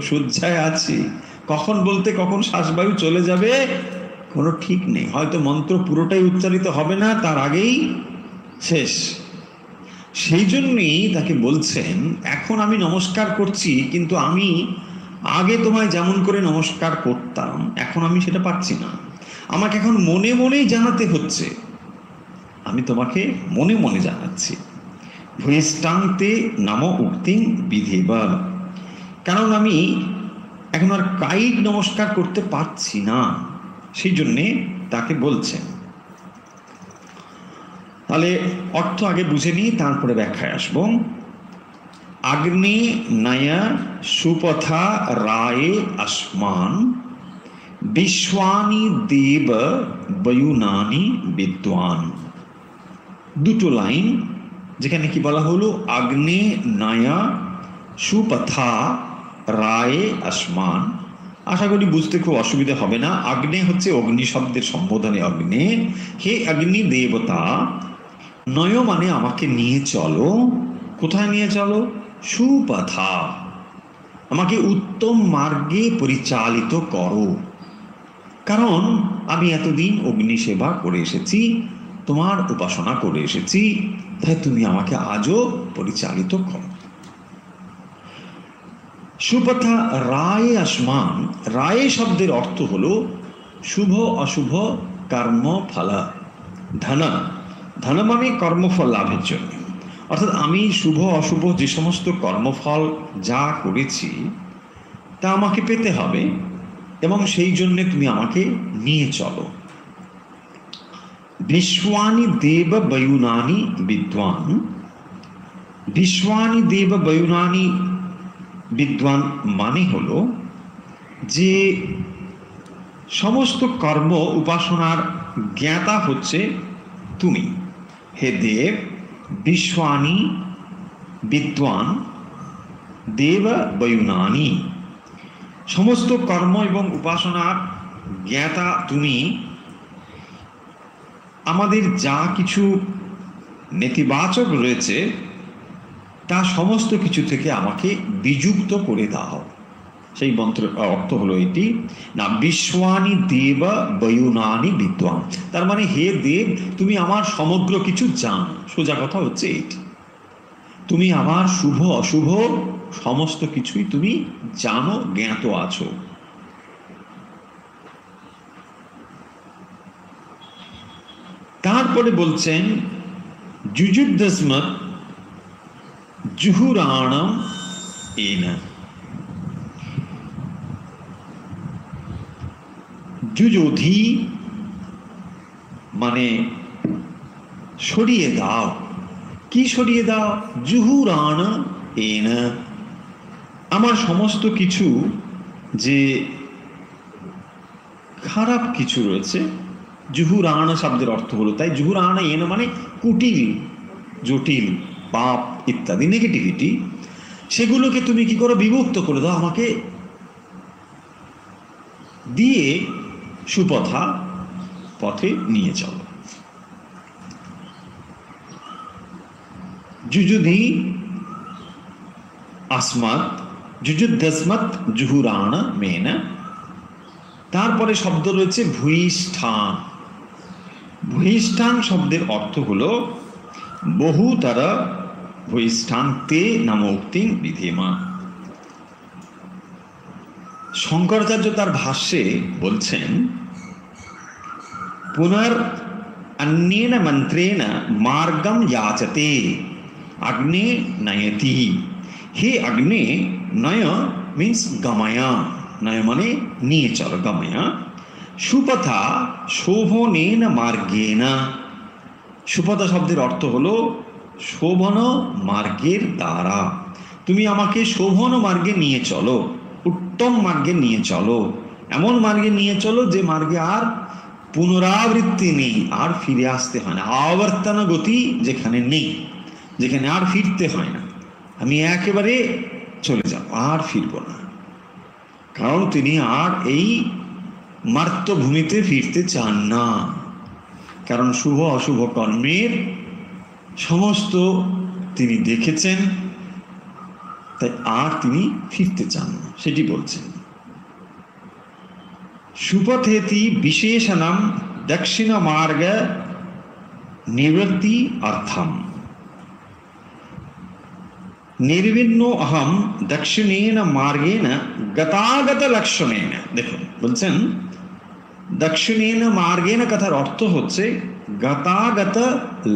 শয্যায় আছি। কখন বলতে কখন শ্বাসবায়ু চলে যাবে কোনো ঠিক নেই, হয়তো মন্ত্র পুরোটাই উচ্চারিত হবে না, তার আগেই শেষ। সেই জন্যই তাকে বলছেন, এখন আমি নমস্কার করছি, কিন্তু আমি আগে তোমায় যেমন করে নমস্কার করতাম এখন আমি সেটা পাচ্ছি না, আমাকে এখন মনে মনেই জানাতে হচ্ছে, আমি তোমাকে মনে মনে জানাচ্ছি। ভূয়িষ্ঠাংতে নম উক্তিং বিধেবা, কারণ আমি এখন আর কায়িক নমস্কার করতে পারছি না, সেই জন্যে তাকে বলছেন। তাহলে অর্থ আগে বুঝে নিই, তারপরে ব্যাখ্যায় আসব। আগ্নে নয়া সুপথা রায়ে আসমান বিশ্বানি দেব বয়ুনানি বিদ্বান। দুটো লাইন যেখানে কি বলা হলো, আগ্নে নয়া সুপথা রায়ে আসমান। আশা করি বুঝতে খুব অসুবিধা হবে না। আগ্নে হচ্ছে অগ্নি শব্দের সম্বোধনে অগ্নে, হে অগ্নি দেবতা, নয় মানে আমাকে নিয়ে চলো। কোথায় নিয়ে চলো? সুপথা, আমাকে উত্তম মার্গে পরিচালিত করো, কারণ আমি এতদিন অগ্নি সেবা করে এসেছি, তোমার উপাসনা করে এসেছি, তাই তুমি আমাকে আজও পরিচালিত করো। সুপথা রায়ে আসমান। রায়ে শব্দের অর্থ হলো শুভ অশুভ কর্ম ফল। ধন, ধন মানে কর্মফল লাভের জন্য, অর্থাৎ আমি শুভ অশুভ যে সমস্ত কর্মফল যা করেছি তা আমাকে পেতে হবে, এবং সেই জন্য তুমি আমাকে নিয়ে চলো। বিশ্বানি দেব বয়ুনানি বিদ্বান। বিশ্বানি দেব বয়ুনানি বিদ্বান মানে হলো যে সমস্ত কর্ম উপাসনার জ্ঞাতা হচ্ছে তুমি, হে দেব। বিশ্বানি বিদ্বান দেব বয়ুনানি, সমস্ত কর্ম এবং উপাসনার জ্ঞাতা তুমি। আমাদের যা কিছু নেতিবাচক রয়েছে তা সমস্ত কিছু থেকে আমাকে বিযুক্ত করে দাও। সেই মন্ত্রের অর্থ হলো এটি না, বিশ্বানি দেব বয়ুনানি বিদ্বান, তার মানে হে দেব, তুমি আমার সমগ্র কিছু জানো। সোজা কথা হচ্ছে এটি, তুমি আমার শুভ অশুভ সমস্ত কিছুই তুমি জানো, জ্ঞাত আছো। তারপরে বলছেন যুযুদ্ধস্মৎ জুহুরাণম এনা। যুযোধি মানে সরিয়ে দাও। কি সরিয়ে দাও? জুহুরাণ এনা, আমার সমস্ত কিছু যে খারাপ কিছু রয়েছে। জুহুরাণ শব্দের অর্থ হলো তাই, জুহুরাণ এনা মানে কুটিল, জটিল, পাপ ইত্যাদি নেগেটিভিটি, সেগুলোকে তুমি কি করো? বিমুক্ত করে দাও, আমাকে দিয়ে সুপথা পথে নিয়ে চলো। যুযুধি আসমাত যুযুদ্ধস্মৎ জুহুরাণ মেন। তারপরে শব্দ রয়েছে ভূয়িষ্ঠান। ভূয়িষ্ঠান শব্দের অর্থ হলো বহুতর ভূয়িষ্ঠান তে নামোক্তিং বিধেমা। শঙ্করাচার্য তার ভাষ্যে বলছেন, পুনর अन्येन मंत्रेण मार्गम याचते अग्ने नयति। हे अग्ने, नय मीन्स गमया, नय माने निये चलो, गमया। सुपथा शोभनेन मार्गेण। सुपथा शब्देर अर्थ हलो शोभन मार्गेर द्वारा। तुमी आमाके शोभन मार्गे निये चलो, उत्तम मार्गे निये चलो, एमन मार्गे निये चलो जे मार्गे आर पुनरावृत्ति नहीं, और फिरे आसते हैं ना, आवर्तन गति जेखाने नहीं, जेखाने और फिरते हैं ना, हमें एकेबारे चले जाओ और फिरबो ना, कारण तिनी और এই মার্ত্যভূমিতে ফিরতে চান না। কারণ শুভ অশুভ কর্মের সমস্ত তিনি দেখেছেন, তাই আর তিনি ফিরতে চান না, সেটি বলছেন। सुपथेति विशेषणम दक्षिण मार्ग निवृत्ति अर्थम। निर्विन्नो अहम दक्षिणेन मार्गेण गतागत लक्षणेन। देखो बोलছেন दक्षिणेन मार्गेण কথার অর্থ হচ্ছে গতাগত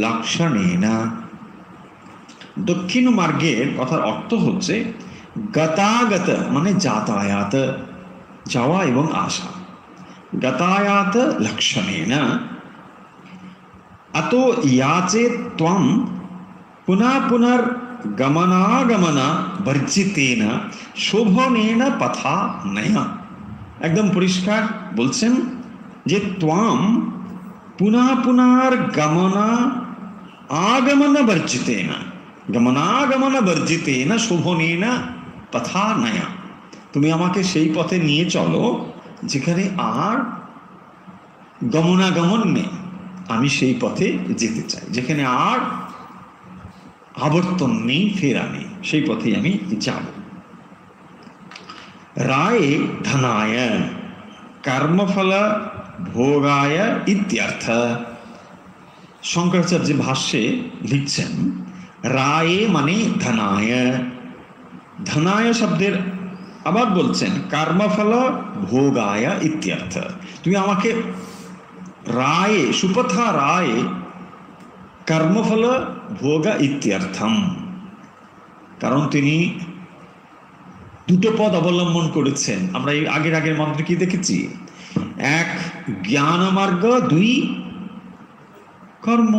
লক্ষণেন। দক্ষিণ মার্গের কথার অর্থ হচ্ছে গতাগত মানে যাতায়াত, যাওয়া এবং আসা। गतायात लक्षणेन अतो याचे त्वं पुनः पुनर्गमनागमन वर्जितेन शोभनेन पथा नया। एकदम परिष्कार बोलছেন যে त्वं पुनः पुनर्गमन आगमन वर्जितेन, गमनागमन वर्जितेन शोभनेन पथा नया। তুমি আমাকে সেই পথে নিয়ে চলো যেখানে আর গমনাগমন নেই, আমি সেই পথে যেতে চাই, যেখানে আর আবর্তন নেই, ফেরা নেই, সেই পথে আমি যাব। রায়ে ধনায় কর্মফল ভোগায় ইত্যর্থ। শঙ্করাচার্য ভাষ্যে লিখছেন রায়ে মানে ধনায়। ধনায় শব্দের আবার বলছেন কর্মফল ভোগায় ইত্যর্থ। তুমি আমাকে রায়ে, সুপথা রায়ে কর্মফল ভোগ ইত্যর্থম। কারণ তিনি দুটো পদ অবলম্বন করেছেন। আমরা এই আগের মন্ত্রে কি দেখেছি? এক জ্ঞান মার্গ, দুই কর্ম।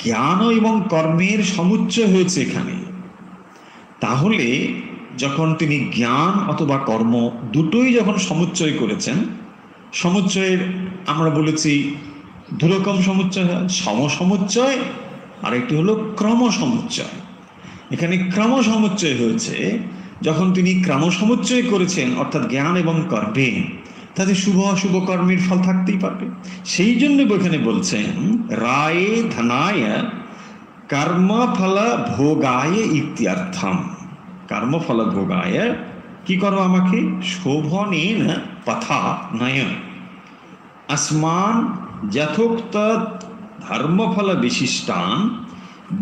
জ্ঞান এবং কর্মের সমুচ্চয় হয়েছে এখানে। তাহলে যখন তিনি জ্ঞান অথবা কর্ম দুটোই যখন সমুচ্চয় করেছেন, সমুচ্চয়ের আমরা বলেছি দুরকম সমুচ্চয় হয়, সমসমুচ্চয় আর একটি হলো ক্রমসমুচ্চয়। এখানে ক্রমসমুচ্চয় হয়েছে। যখন তিনি ক্রমসমুচ্চয় করেছেন অর্থাৎ জ্ঞান এবং কর্মে, তাতে শুভ অশুভ কর্মের ফল থাকতেই পারবে। সেই জন্য এখানে বলছেন রায়ে ধনায় কর্মফল ভোগায় ইত্যর্থম। কর্মফল ভোগায় কি করো আমাকে? শোভনেন পথা নয়। আসমান যথোক্ত ধর্মফল বিশিষ্টান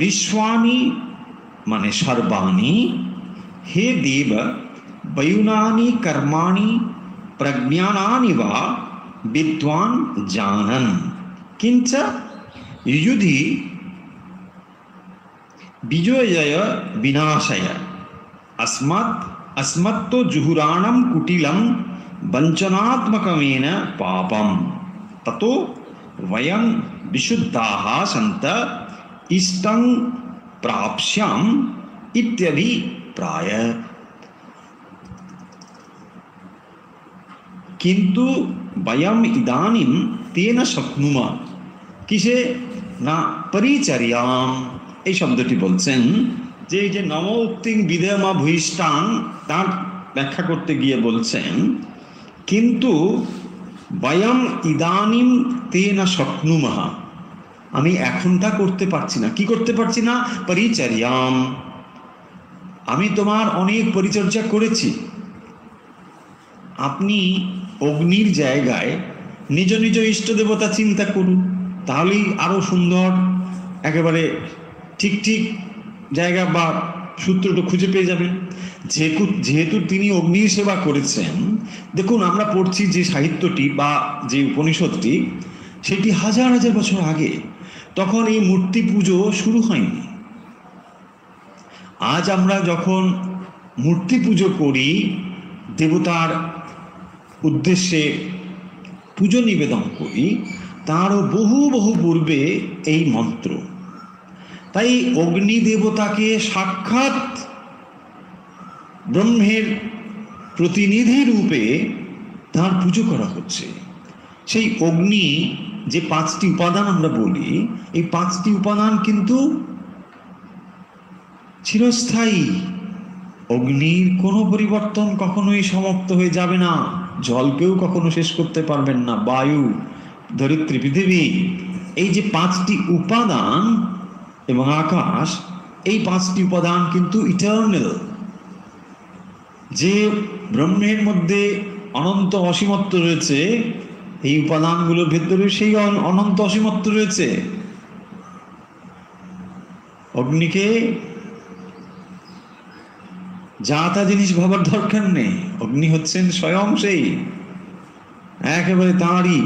বিশ্বানি মানে সর্বাণি হে দেব বয়ুনানি কর্মাণি প্রজ্ঞানানি বা বিদ্বান জানন কিঞ্চ যুধি বিজয় বিনাশয় अस्मत्तो जुहुराणं कुटिलं वंचनात्मकमेन पापं ततो वयं विशुद्धाः सन्त इष्टं प्राप्स्याम इत्यभिप्राय। किन्तु वयम इदानीं तेन शक्नुमः किसे ना परिचर्याम। এই শব্দটি বলছেন যে এই যে নম উক্তিং বিধেমা ভূয়িষ্ঠাং, তার ব্যাখ্যা করতে গিয়ে বলছেন কিন্তু বয়ম ইদানিম তেনা শক্নুমঃ, আমি এখন তা করতে পারছি না। কি করতে পারছি না? পরিচর্যাম, আমি তোমার অনেক পরিচর্যা করেছি। আপনি অগ্নির জায়গায় নিজ নিজ ইষ্ট দেবতা চিন্তা করুন, তাহলেই আরো সুন্দর একেবারে ঠিক ঠিক জায়গা বা সূত্রটা খুঁজে পেয়ে যাবেন। যেহেতু তিনি অগ্নির সেবা করেছেন, দেখুন আমরা পড়ছি যে সাহিত্যটি বা যে উপনিষদটি, সেটি হাজার হাজার বছর আগে, তখন এই মূর্তি পুজো শুরু হয়নি। আজ আমরা যখন মূর্তি পুজো করি, দেবতার উদ্দেশ্যে পুজো নিবেদন করি, তারও বহু বহু পূর্বে এই মন্ত্র। তাই অগ্নি দেবতাকে সাক্ষাৎ ব্রহ্মের প্রতিনিধি রূপে তার পুজো করা হচ্ছে। সেই অগ্নি যে 5টি উপাদান আমরা বলি, এই 5টি উপাদান কিন্তু চিরস্থায়ী। অগ্নির কোনো পরিবর্তন কখনোই সমাপ্ত হয়ে যাবে না। জলকেও কখনো শেষ করতে পারবেন না, বায়ু, ধরিত্রী, পৃথিবী, এই যে 5টি উপাদান এবং আকাশ, এই 5টি উপাদান কিন্তু ইটার্নাল। যে ব্রহ্মের মধ্যে অনন্ত অসীমত্ব রয়েছে, এই উপাদানগুলোর ভেতরে সেই অনন্ত অসীমত্ব রয়েছে। অগ্নিকে যা তা জিনিস ভাবার দরকার নেই। অগ্নি হচ্ছেন স্বয়ং সেই, একেবারে তাঁরই।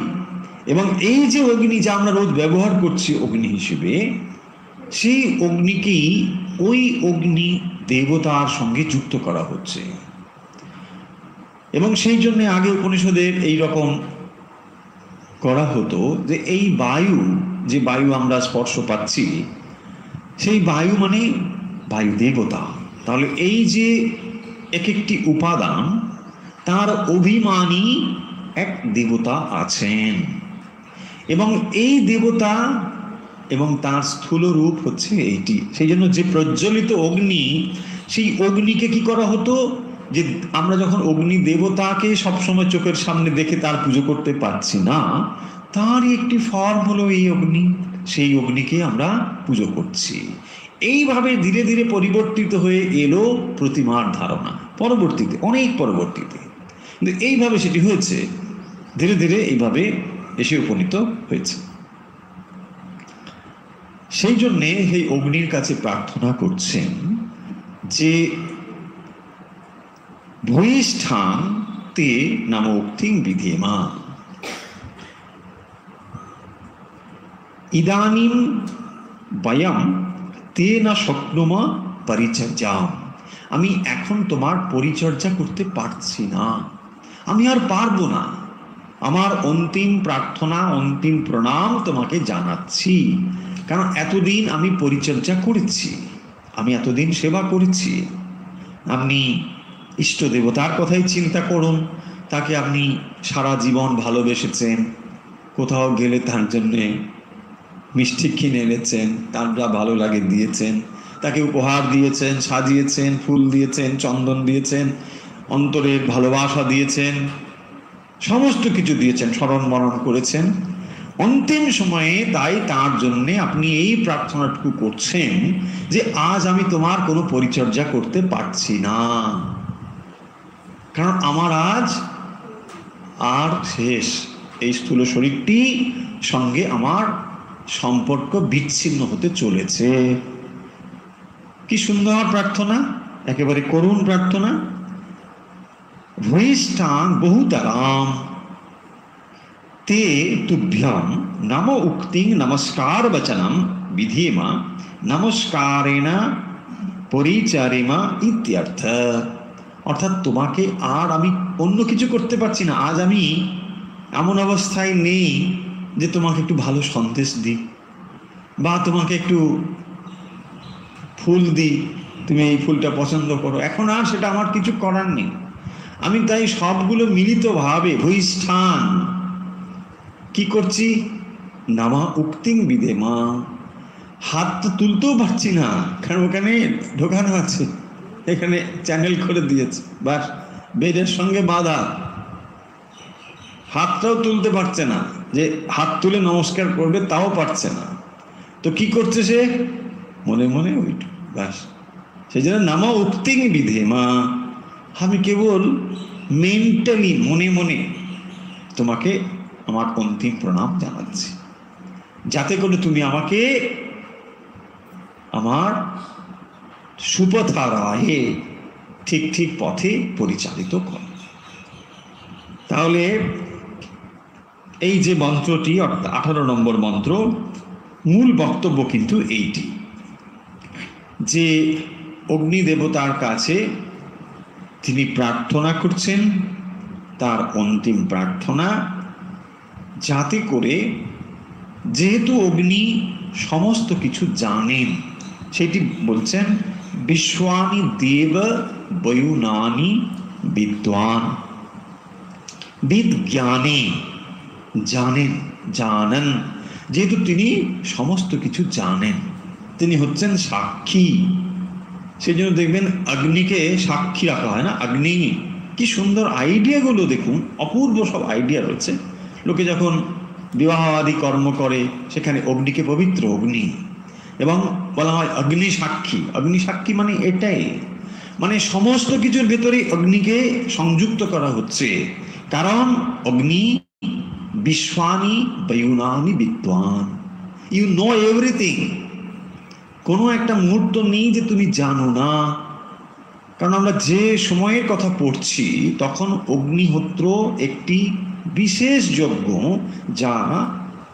এবং এই যে অগ্নি যা আমরা রোজ ব্যবহার করছি অগ্নি হিসেবে, সেই অগ্নিকেই ওই অগ্নি দেবতার সঙ্গে যুক্ত করা হচ্ছে। এবং সেই জন্য আগে উপনিষদের এই রকম করা হতো যে এই বায়ু, যে বায়ু আমরা স্পর্শ পাচ্ছি, সেই বায়ু মানে বায়ু দেবতা। তাহলে এই যে এক একটি উপাদান, তার অভিমানী এক দেবতা আছেন, এবং এই দেবতা এবং তার স্থূল রূপ হচ্ছে এইটি। সেই জন্য যে প্রজ্বলিত অগ্নি, সেই অগ্নিকে কি করা হতো, যে আমরা যখন অগ্নি দেবতাকে সবসময় চোখের সামনে দেখে তার পুজো করতে পারছি না, তারই একটি ফর্ম হলো এই অগ্নি। সেই অগ্নিকে আমরা পুজো করছি। এইভাবে ধীরে ধীরে পরিবর্তিত হয়ে এলো প্রতিমার ধারণা, পরবর্তীতে, অনেক পরবর্তীতে। কিন্তু এইভাবে সেটি হয়েছে, ধীরে ধীরে এইভাবে এসে উপনীত হয়েছে। সেই জন্যে সেই অগ্নির কাছে প্রার্থনা করছেন যে ভূয়িষ্ঠান তে নাম উক্তিং বিধেমা, ইদানিম বয়ম তে না শক্নুমা পরিচর্যাম। আমি এখন তোমার পরিচর্যা করতে পারছি না, আমি আর পারবো না। আমার অন্তিম প্রার্থনা, অন্তিম প্রণাম তোমাকে জানাচ্ছি। কারণ এতদিন আমি পরিচর্যা করেছি, আমি এতদিন সেবা করেছি। আপনি ইষ্ট দেবতার কথাই চিন্তা করুন, তাকে আপনি সারা জীবন ভালোবেসেছেন, কোথাও গেলে তার জন্যে মিষ্টি কিনে এনেছেন, তার যা ভালো লাগে দিয়েছেন, তাকে উপহার দিয়েছেন, সাজিয়েছেন, ফুল দিয়েছেন, চন্দন দিয়েছেন, অন্তরের ভালোবাসা দিয়েছেন, সমস্ত কিছু দিয়েছেন, স্মরণ মরণ করেছেন। অন্তিম সময়ে তাই তার জন্যে আপনি এই প্রার্থনাটুকু করছেন যে আজ আমি তোমার কোনো পরিচর্যা করতে পারছি না, কারণ আমার আজ আর শেষ, এই স্থূল শরীরটি সঙ্গে আমার সম্পর্ক বিচ্ছিন্ন হতে চলেছে। কি সুন্দর প্রার্থনা, একেবারে করুণ প্রার্থনা। ভূয়িষ্ঠাং বহুতরাম তে তুভ্যম নম উক্তিং নমস্কার বচনম বিধেমা নমস্কারেণ পরিচারেমা ইত্যর্থ। অর্থাৎ তোমাকে আর আমি অন্য কিছু করতে পারছি না। আজ আমি এমন অবস্থায় নেই যে তোমাকে একটু ভালো সন্দেশ দিই বা তোমাকে একটু ফুল দিই, তুমি এই ফুলটা পছন্দ করো। এখন আর সেটা আমার কিছু করার নেই। আমি তাই সবগুলো মিলিতভাবে ভূয়িষ্ঠান কি করছি, নামা উক্তিং বিধেমা। হাত তো তুলতেও পারছি না, কারণ ওখানে ঢোকানো আছে, এখানে চ্যানেল করে দিয়েছে, বাস বেডের সঙ্গে বাঁধা। হাতটাও তুলতে পারছে না, যে হাত তুলে নমস্কার করবে তাও পারছে না। তো কি করছে সে, মনে মনে ওইটুকু, বাস সেই জন্য নাম উক্তিং বিধেমা, আমি কেবল মেন্টালি মনে মনে তোমাকে আমার অন্তিম প্রণাম জানাচ্ছি, যাতে করে তুমি আমাকে আমার সুপথারাহে ঠিক ঠিক পথে পরিচালিত করো। তাহলে এই যে মন্ত্রটি অর্থাৎ 18 নম্বর মন্ত্র, মূল বক্তব্য কিন্তু এইটি যে অগ্নি দেবতার কাছে তিনি প্রার্থনা করছেন, তার অন্তিম প্রার্থনা, যাতে করে, যেহেতু অগ্নি সমস্ত কিছু জানেন, সেটি বলছেন বিশ্বানি দেব বয়ুনানি বিদ্বান, বিজ্ঞানী জানেন, জানেন, যেহেতু তিনি সমস্ত কিছু জানেন, তিনি হচ্ছেন সাক্ষী। সেই জন্য দেখবেন অগ্নিকে সাক্ষী রাখা হয় না, অগ্নি। কি সুন্দর আইডিয়াগুলো দেখুন, অপূর্ব সব আইডিয়া রয়েছে। লোকে যখন বিবাহ আদি কর্ম করে সেখানে অগ্নিকে পবিত্র অগ্নি, এবং বলা হয় অগ্নি সাক্ষী। অগ্নি সাক্ষী মানে এটাই, মানে সমস্ত কিছুর ভেতরে অগ্নিকে সংযুক্ত করা হচ্ছে, কারণ অগ্নি বিশ্বানি বয়ুনানি বিদ্বান, ইউ নো এভরিথিং। কোনো একটা মুহূর্ত নেই যে তুমি জানো না, কারণ আমরা যে সময়ের কথা পড়ছি তখন অগ্নিহোত্র একটি বিশেষ যজ্ঞ, যা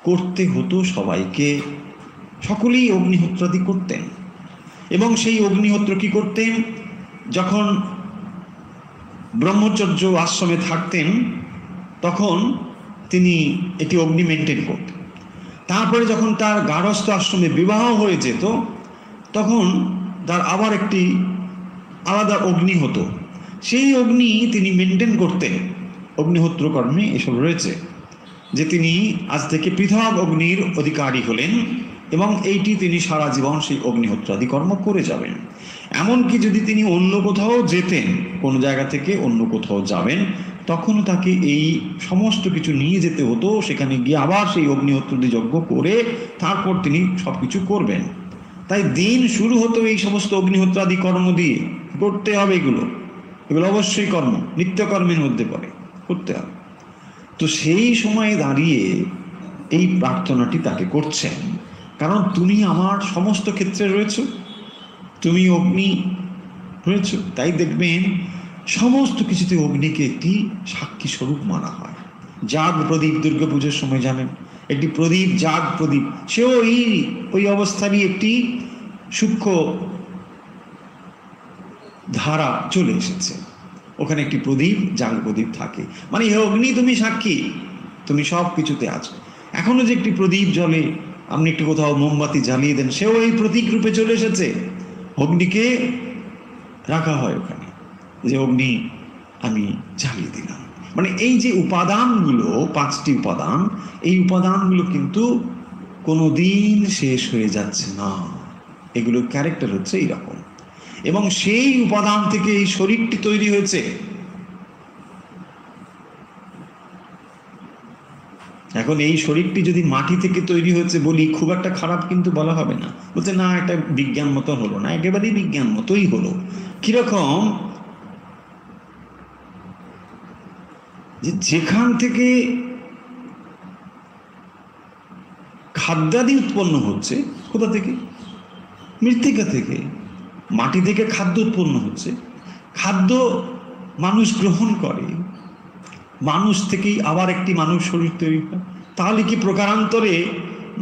করতে হতো সবাইকে, সকলেই অগ্নিহোত্রাদি করতেন। এবং সেই অগ্নিহোত্র কি করতেন, যখন ব্রহ্মচর্য আশ্রমে থাকতেন তখন তিনি একটি অগ্নি মেনটেন করতেন। তারপরে যখন তার গার্হস্থ আশ্রমে বিবাহ হয়ে যেত তখন তার আবার একটি আলাদা অগ্নি হতো, সেই অগ্নি তিনি মেনটেন করতেন। অগ্নিহোত্র কর্মে এসব রয়েছে যে তিনি আজ থেকে পৃথক অগ্নির অধিকারী হলেন, এবং এইটি তিনি সারা জীবন সেই অগ্নিহোত্রাদি কর্ম করে যাবেন। এমনকি যদি তিনি অন্য কোথাও যেতেন, কোনো জায়গা থেকে অন্য কোথাও যাবেন, তখনও তাকে এই সমস্ত কিছু নিয়ে যেতে হতো, সেখানে গিয়ে আবার সেই অগ্নিহোত্রাদি যজ্ঞ করে তারপর তিনি সব কিছু করবেন। তাই দিন শুরু হতো এই সমস্ত অগ্নিহোত্রাদি কর্ম দিয়ে, করতে হবে এগুলো, এগুলো অবশ্যই কর্ম, নিত্যকর্মের মধ্যে পড়ে, করতে হবে। তো সেই সময়ে দাঁড়িয়ে এই প্রার্থনাটি তাকে করছেন, কারণ তুমি আমার সমস্ত ক্ষেত্রে রয়েছ, তুমি অগ্নি রয়েছ। তাই দেখবেন সমস্ত কিছুতে অগ্নিকে একটি সাক্ষী স্বরূপ মানা হয়। জাগ প্রদীপ, দুর্গাপুজোর সময় জানেন একটি প্রদীপ, জাগ প্রদীপ, সেও ওই অবস্থারই একটি সূক্ষ্ম ধারা চলে এসেছে। ওখানে একটি প্রদীপ, জাগ প্রদীপ থাকে, মানে হে অগ্নি তুমি সাক্ষী, তুমি সব কিছুতে আছো। এখনো যে একটি প্রদীপ জ্বলে, আপনি একটু কোথাও মোমবাতি জ্বালিয়ে দেন, সেও এই প্রতীক রূপে চলে এসেছে। অগ্নিকে রাখা হয় ওখানে, যে অগ্নি আমি জ্বালিয়ে দিলাম। মানে এই যে উপাদানগুলো, 5টি উপাদান, এই উপাদানগুলো কিন্তু কোনো দিন শেষ হয়ে যাচ্ছে না, এগুলোর ক্যারেক্টার হচ্ছে এইরকম। এবং সেই উপাদান থেকে এই শরীরটি তৈরি হয়েছে। এখন এই শরীরটি যদি মাটি থেকে তৈরি হয়েছে বলি, খুব একটা খারাপ কিন্তু বলা হবে না। বলছে না, এটা বিজ্ঞান মতো হলো না, একেবারেই বিজ্ঞান মতোই হলো। কিরকম, যেখান থেকে খাদ্যাদি উৎপন্ন হচ্ছে, কোথা থেকে? মৃত্তিকা থেকে, মাটি থেকে খাদ্য উৎপন্ন হচ্ছে। খাদ্য মানুষ গ্রহণ করে, মানুষ থেকেই আবার একটি মানুষ শরীর তৈরি হয়। তাহলে কি প্রকারান্তরে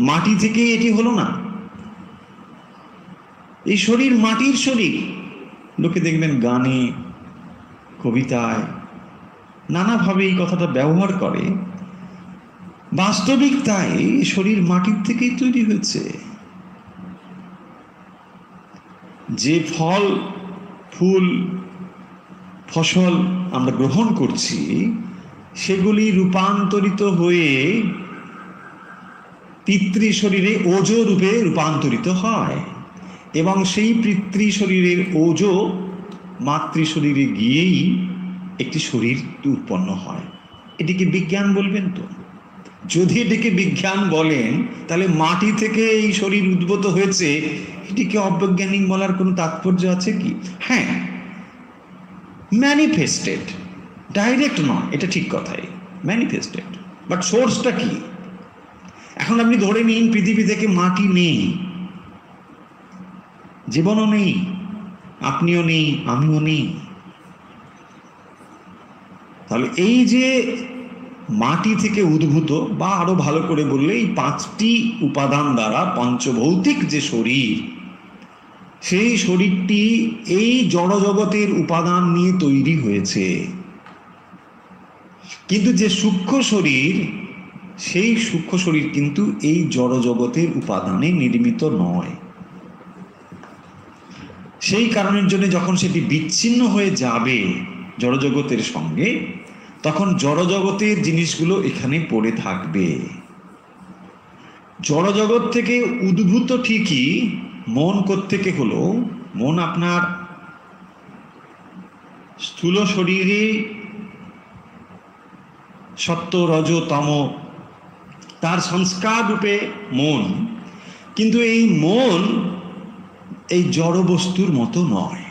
মাটি থেকেই এটি হলো না? এই শরীর মাটির শরীর। লোকে দেখবেন গানে, কবিতায় নানাভাবে এই কথাটা ব্যবহার করে। বাস্তবিক তাই, শরীর মাটির থেকেই তৈরি হয়েছে। যে ফল, ফুল, ফসল আমরা গ্রহণ করছি, সেগুলি রূপান্তরিত হয়ে পিতৃ শরীরে ওজো রূপে রূপান্তরিত হয়, এবং সেই পিতৃ শরীরের ওজো মাতৃ শরীরে গিয়েই একটি শরীর উৎপন্ন হয়। এটিকে বিজ্ঞান বলবেন তো? যদি এটিকে বিজ্ঞান বলেন, তাহলে মাটি থেকে এই শরীর উদ্ভূত হয়েছে, এটিকে অবৈজ্ঞানিক বলার কোনো তাৎপর্য আছে কি? হ্যাঁ, ম্যানিফেস্টেড, ডাইরেক্ট নয়, এটা ঠিক কথাই, ম্যানিফেস্টেড, বাট সোর্সটা কি? এখন আপনি ধরে নিন পৃথিবী থেকে মাটি নেই, জীবনও নেই, আপনিও নেই, আমিও নেই, তাহলে এই যে মাটি থেকে উদ্ভূত, বা আরো ভালো করে বললে এই 5টি উপাদান দ্বারা পঞ্চভৌতিক যে শরীর, সেই শরীরটি এই জড়জগতের উপাদান নিয়ে তৈরি হয়েছে। কিন্তু যে সূক্ষ্ম শরীর, সেই সূক্ষ্ম শরীর কিন্তু এই জড়জগতের উপাদানে নির্মিত নয়। সেই কারণের জন্য যখন সেটি বিচ্ছিন্ন হয়ে যাবে জড়জগতের সঙ্গে, তখন জড়জগতের জিনিসগুলো এখানে পড়ে থাকবে। জড়জগৎ থেকে উদ্ভূত ঠিকই, মন কোত্থেকে হলো? মন আপনার স্থূল শরীরে সত্য, রজ, তম, তার সংস্কার রূপে মন। কিন্তু এই মন এই জড় বস্তুর মতো নয়,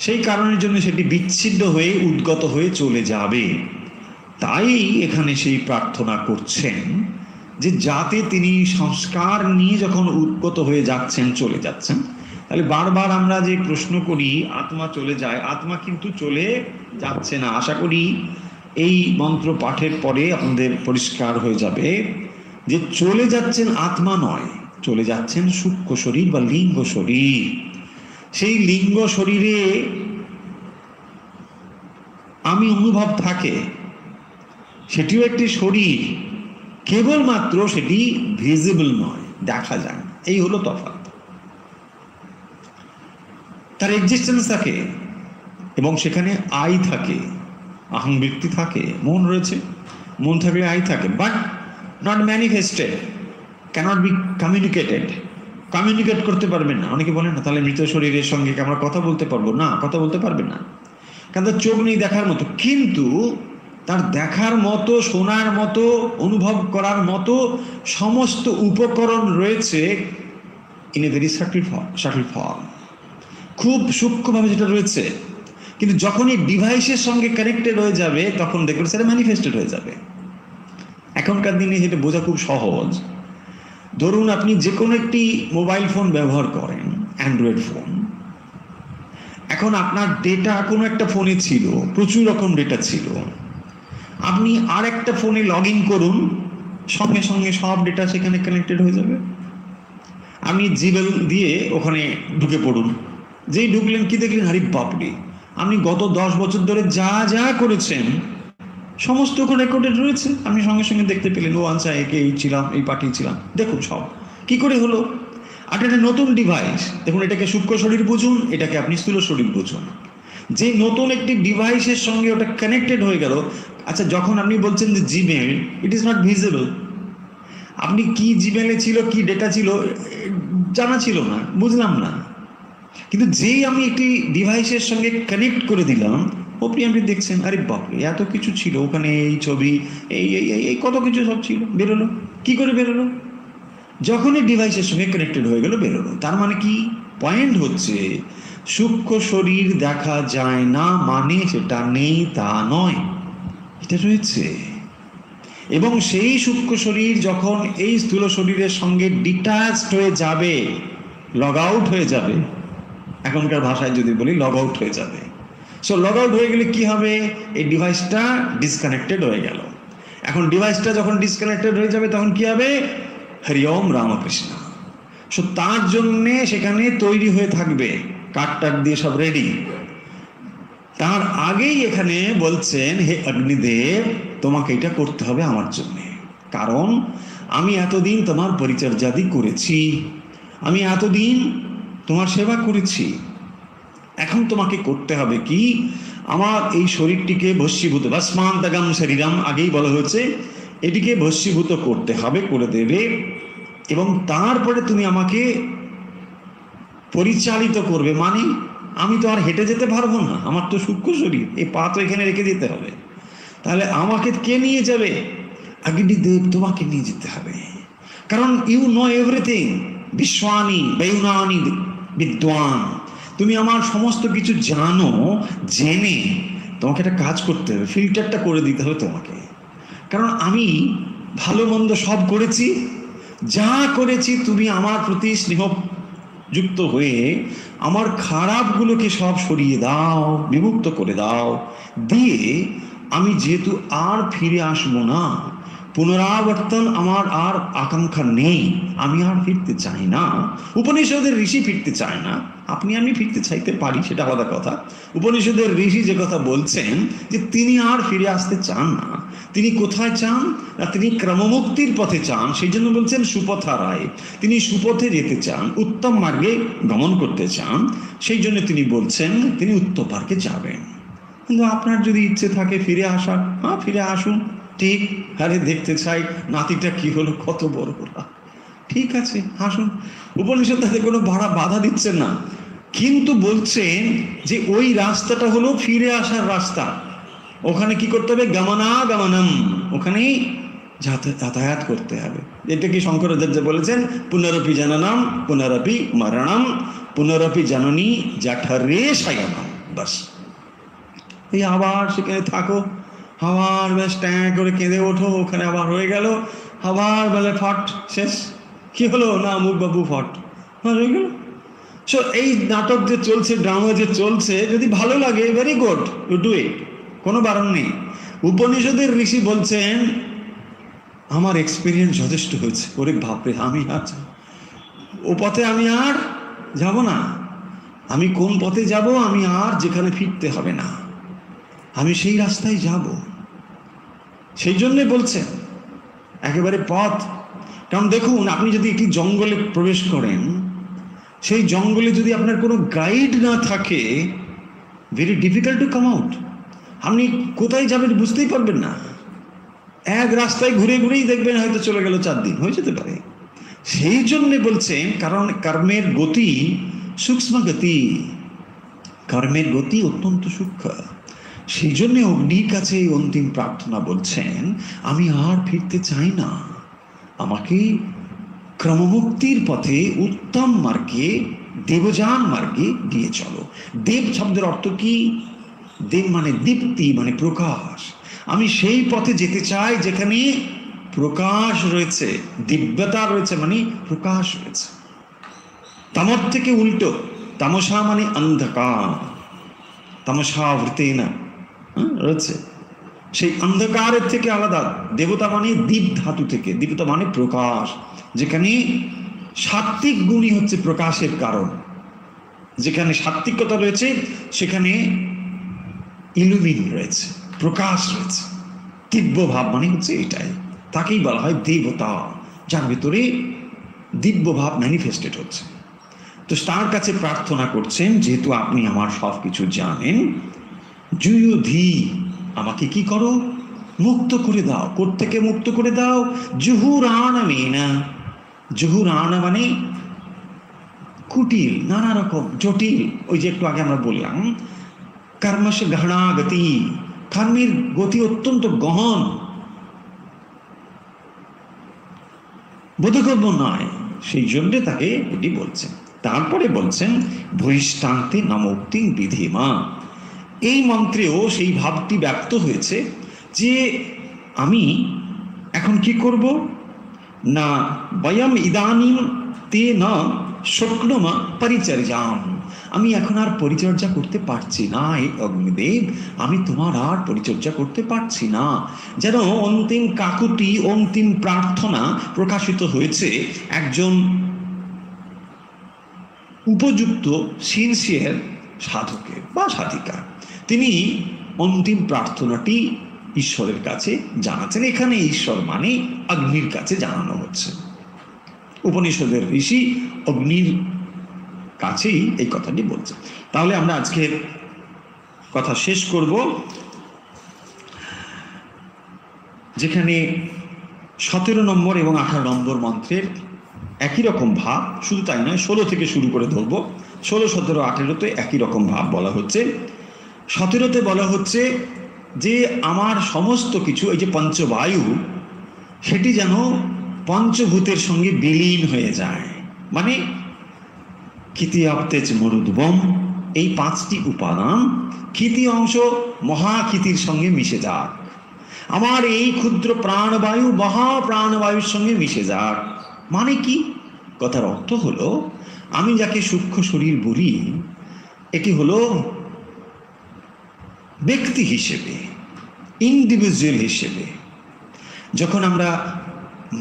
সেই কারণের জন্য সেটি বিচ্ছিন্ন হয়ে উদ্গত হয়ে চলে যাবে। তাই এখানে সেই প্রার্থনা করছেন যে যাতে তিনি সংস্কার নিয়ে যখন উদ্গত হয়ে যাচ্ছেন, চলে যাচ্ছেন, তাহলে বারবার আমরা যে প্রশ্ন করি আত্মা চলে যায়, আত্মা কিন্তু চলে যাচ্ছে না। আশা করি এই মন্ত্র পাঠের পরে আপনাদের পরিষ্কার হয়ে যাবে যে চলে যাচ্ছেন আত্মা নয়, চলে যাচ্ছেন সূক্ষ্ম শরীর বা লিঙ্গ শরীর। সেই লিঙ্গ শরীরে আমি অনুভব থাকে, সেটিও একটি শরীর, কেবলমাত্র সেটি ভিজিবল নয়, দেখা যায় না, এই হলো তফাৎ। তার এক্সিস্টেন্স থাকে এবং সেখানে আই থাকে, আহং ব্যক্তি থাকে, মন রয়েছে, মন থাকলে আই থাকে, but not manifested, cannot be communicated, communicate করতে পারবেন না। অনেকে বলেন না তাহলে মৃত শরীরের সঙ্গে কি আমরা কথা বলতে পারবো? না, কথা বলতে পারবেন না, কারণ তার চোখ নেই দেখার মতো, কিন্তু তার দেখার মতো, শোনার মতো, অনুভব করার মতো সমস্ত উপকরণ রয়েছে in a very subtle form, খুব সূক্ষ্মভাবে যেটা রয়েছে। কিন্তু যখন এই ডিভাইসের সঙ্গে কানেক্টেড হয়ে যাবে, তখন দেখবেন সেটা ম্যানিফেস্টেড হয়ে যাবে। এখনকার দিনে সেটা বোঝা খুব সহজ। ধরুন আপনি যে কোনো একটি মোবাইল ফোন ব্যবহার করেন, অ্যান্ড্রয়েড ফোন, এখন আপনার ডেটা কোনো একটা ফোনে ছিল, প্রচুর রকম ডেটা ছিল, আপনি আর একটা ফোনে লগ ইন করুন, সঙ্গে সঙ্গে সব ডেটা সেখানে কানেক্টেড হয়ে যাবে। আপনি জিমেল দিয়ে ওখানে ঢুকে পড়ুন, যেই ঢুকলেন কি দেখলেন, আরে বাপরে, আপনি গত 10 বছর ধরে যা যা করেছেন সমস্ত ওখানে রেকর্ডেড রয়েছে, আপনি সঙ্গে সঙ্গে দেখতে পেলেন, ও আচ্ছা একে এই ছিলাম, এই পাঠিয়েছিলাম, দেখুন সব কি করে হলো। আর এটা নতুন ডিভাইস, দেখুন এটাকে সূক্ষ্ম শরীর বুঝুন, এটাকে আপনি স্থূল শরীর বুঝুন, যে নতুন একটি ডিভাইসের সঙ্গে ওটা কানেক্টেড হয়ে গেল। আচ্ছা, যখন আপনি বলছেন যে Gmail, it is not visible, আপনি কি জিমেলে ছিল, কি ডেটা ছিল জানা ছিল না, বুঝলাম না, কিন্তু যেই আমি একটি ডিভাইসের সঙ্গে কানেক্ট করে দিলাম, আপনি দেখছেন আরে বাপরে এত কিছু ছিল ওখানে, এই ছবি, এই এই এই কত কিছু সব ছিল, বেরোলো। কি করে বেরোলো? যখনই ডিভাইসের সঙ্গে কানেক্টেড হয়ে গেল, বেরোলো। তার মানে কি? পয়েন্ট হচ্ছে সূক্ষ্ম শরীর দেখা যায় না মানে সেটা নেই তা নয়, এটা রয়েছে। এবং সেই সূক্ষ্ম শরীর যখন এই স্থূল শরীরের সঙ্গে ডিটাচড হয়ে যাবে, লগ আউট হয়ে যাবে, এখনকার ভাষায় যদি বলি লগ আউট হয়ে যাবে। সো লগ আউট হয়ে গেলে কি হবে? এই ডিভাইসটা ডিসকানেক্টেড হয়ে গেল। এখন ডিভাইসটা যখন ডিসকানেক্টেড হয়ে যাবে, তখন কি হবে? হরি ওম রামকৃষ্ণ। সো তার জন্যে সেখানে তৈরি হয়ে থাকবে, কাঠ দিয়ে সব রেডি। তার আগেই এখানে বলছেন, হে অগ্নিদেব, তোমাকে এটা করতে হবে আমার জন্যে, কারণ আমি এতদিন তোমার পরিচর্যাদি করেছি, আমি এতদিন তোমার সেবা করেছি, এখন তোমাকে করতে হবে কি? আমার এই শরীরটিকে ভস্মীভূত, ভস্মান্তগম শরীরম, আগেই বলা হয়েছে, এটিকে ভস্মীভূত করতে হবে, করে দেবে, এবং তারপরে তুমি আমাকে পরিচালিত করবে। মানে আমি তো আর হেঁটে যেতে পারবো না, আমার তো সূক্ষ্ম শরীর, এই পা তো এখানে রেখে দিতে হবে, তাহলে আমাকে কে নিয়ে যাবে? অগ্নিদেব তোমাকে নিয়ে যেতে হবে, কারণ ইউ নো এভরিথিং, বিশ্বানি বৈনানি বিদ্বান, তুমি আমার সমস্ত কিছু জানো। জেনে তোমাকে একটা কাজ করতে হবে, ফিল্টারটা করে দিতে হবে তোমাকে। কারণ আমি ভালো মন্দ সব করেছি, যা করেছি তুমি আমার প্রতি স্নেহযুক্ত হয়ে আমার খারাপগুলোকে সব সরিয়ে দাও, বিমুক্ত করে দাও। দিয়ে আমি যেহেতু আর ফিরে আসবো না, পুনরাবর্তন আমার আর আকাঙ্ক্ষা নেই, আমি আর ফিরতে চাই না। উপনিষদের ঋষি ফিরতে চায় না, আপনি আমি ফিরতে চাইতে পারি, সেটা আলাদা কথা। উপনিষদের ঋষি যে কথা বলছেন যে তিনি আর ফিরে আসতে চান না। তিনি কোথায় চান না, তিনি ক্রমমুক্তির পথে চান। সেই জন্য বলছেন সুপথারায়, তিনি সুপথে যেতে চান, উত্তম মার্গে গমন করতে চান। সেই জন্য তিনি বলছেন তিনি উত্তম মার্গে যাবেন। কিন্তু আপনার যদি ইচ্ছে থাকে ফিরে আসার, হ্যাঁ ফিরে আসুন, ঠিক। আরে দেখতে চাই নাতিটা কি হলো, কত বড় ওরা, ঠিক আছে আসুন। উপনিষদ তাতে কোনো বাধা দিচ্ছেন না, কিন্তু বলছেন যে ওই রাস্তাটা হলো ফিরে আসার রাস্তা। ওখানে কি করতে হবে, গমনাগমনম, ওখানেই যাতায়াত করতে হবে। এটা কি শঙ্করাচার্য বলেছেন, পুনরপি জননম পুনরপি মরণম পুনরপি জননী জঠরে শয়নম। বাস, এই আবার সেখানে থাকো, আবার বেশ ট্যাঁ করে কেঁদে ওঠো, ওখানে আবার হয়ে গেল, আবার বেলা ফট শেষ, কি হলো না মুখ বাবু ফট হয়ে গেল। সো এই নাটক যে চলছে, ড্রামা যে চলছে, যদি ভালো লাগে very good, you do it, কোনো বারণ নেই। উপনিষদের ঋষি বলছেন আমার এক্সপিরিয়েন্স যথেষ্ট হয়েছে, ওরে বাপরে আমি আর ও পথে আমি আর যাব না। আমি কোন পথে যাব, আমি আর যেখানে ফিরতে হবে না, আমি সেই রাস্তায় যাব। সেই জন্যে বলছেন একেবারে পথ। কারণ দেখুন, আপনি যদি একটি জঙ্গলে প্রবেশ করেন, সেই জঙ্গলে যদি আপনার কোনো গাইড না থাকে, very difficult to come out. আপনি কোথায় যাবেন বুঝতেই পারবেন না, এক রাস্তায় ঘুরে ঘুরেই দেখবেন হয়তো চলে গেল 4 দিন, হয়ে যেতে পারে। সেই জন্যে বলছেন, কারণ কর্মের গতি সূক্ষ্ম গতি, কর্মের গতি অত্যন্ত সূক্ষ্ম। সেই জন্যে অগ্নির কাছে অন্তিম প্রার্থনা বলছেন, আমি আর ফিরতে চাই না, আমাকে ক্রমমুক্তির পথে উত্তম মার্গে, দেবযান মার্গে দিয়ে চলো। দেব শব্দের অর্থ কি? দেব মানে দীপ্তি, মানে প্রকাশ। আমি সেই পথে যেতে চাই যেখানে প্রকাশ রয়েছে, দিব্যতা রয়েছে, মানে প্রকাশ রয়েছে। তামর থেকে উল্টো, তামসা মানে অন্ধকার, তামসা বৃতেনা রয়েছে, সেই অন্ধকারের থেকে আলাদা। দেবতা মানে দীপ ধাতু থেকে, দীপতা মানে প্রকাশ, যেখানে সাত্ত্বিক গুণই হচ্ছে প্রকাশের কারণ। যেখানে সাত্ত্বিকতা রয়েছে সেখানে ইলুমিন রয়েছে, প্রকাশ রয়েছে। দিব্য ভাব মানে হচ্ছে এটাই, তাকেই বলা হয় দেবতা, যার ভেতরে দিব্য ভাব ম্যানিফেস্টেড হচ্ছে। তো তার কাছে প্রার্থনা করছেন, যেহেতু আপনি আমার সব কিছু জানেন, জুয়ুধি, আমাকে কি করো, মুক্ত করে দাও, থেকে মুক্ত করে দাও। জুহুরান মেনা, জুহুরান মানে কুটিল, নানা রকম জটিল। ওই যে একটু আগে আমরা বললাম কর্মশ গহনা গতি, কর্মের গতি অত্যন্ত গহন, বোধগম্য নয়। সেই জন্যে তাকে এটি বলছেন। তারপরে বলছেন বহিষ্টান্তে নমোক্তি বিধিমা। এই মন্ত্রেও সেই ভাবটি ব্যক্ত হয়েছে যে আমি এখন কি করব না, বয়ম ইদানিম তে না শক্নমা পরিচর্যাম, আমি এখন আর পরিচর্যা করতে পারছি না। এই অগ্নিদেব, আমি তোমার আর পরিচর্যা করতে পারছি না। যেন অন্তিম কাকুতি, অন্তিম প্রার্থনা প্রকাশিত হয়েছে একজন উপযুক্ত সিনসিয়ার সাধকের বা সাধিকা। তিনি অন্তিম প্রার্থনাটি ঈশ্বরের কাছে জানাচ্ছেন। এখানে ঈশ্বর মানে অগ্নির কাছে জানানো হচ্ছে। উপনিষদের ঋষি অগ্নির কাছেই এই কথাটি বলছে। তাহলে আমরা আজকের কথা শেষ করব, যেখানে 17 নম্বর এবং 18 নম্বর মন্ত্রের একই রকম ভাব, শুধু তাই নয় 16 থেকে শুরু করে ধরবো। 16, 17, 18-তে একই রকম ভাব বলা হচ্ছে। 17-তে বলা হচ্ছে যে আমার সমস্ত কিছু, এই যে পঞ্চবায়ু, সেটি যেন পঞ্চভূতের সঙ্গে বিলীন হয়ে যায়। মানে ক্ষিতি আপতেজ মরুদ্বম, এই পাঁচটি উপাদান ক্ষিতি অংশ মহাক্ষিতির সঙ্গে মিশে যাক, আমার এই ক্ষুদ্র প্রাণবায়ু মহাপ্রাণবায়ুর সঙ্গে মিশে যাক। মানে কি? কথার অর্থ হলো, আমি যাকে সূক্ষ্ম শরীর বলি, এটি হলো ব্যক্তি হিসেবে, ইন্ডিভিজুয়াল হিসেবে। যখন আমরা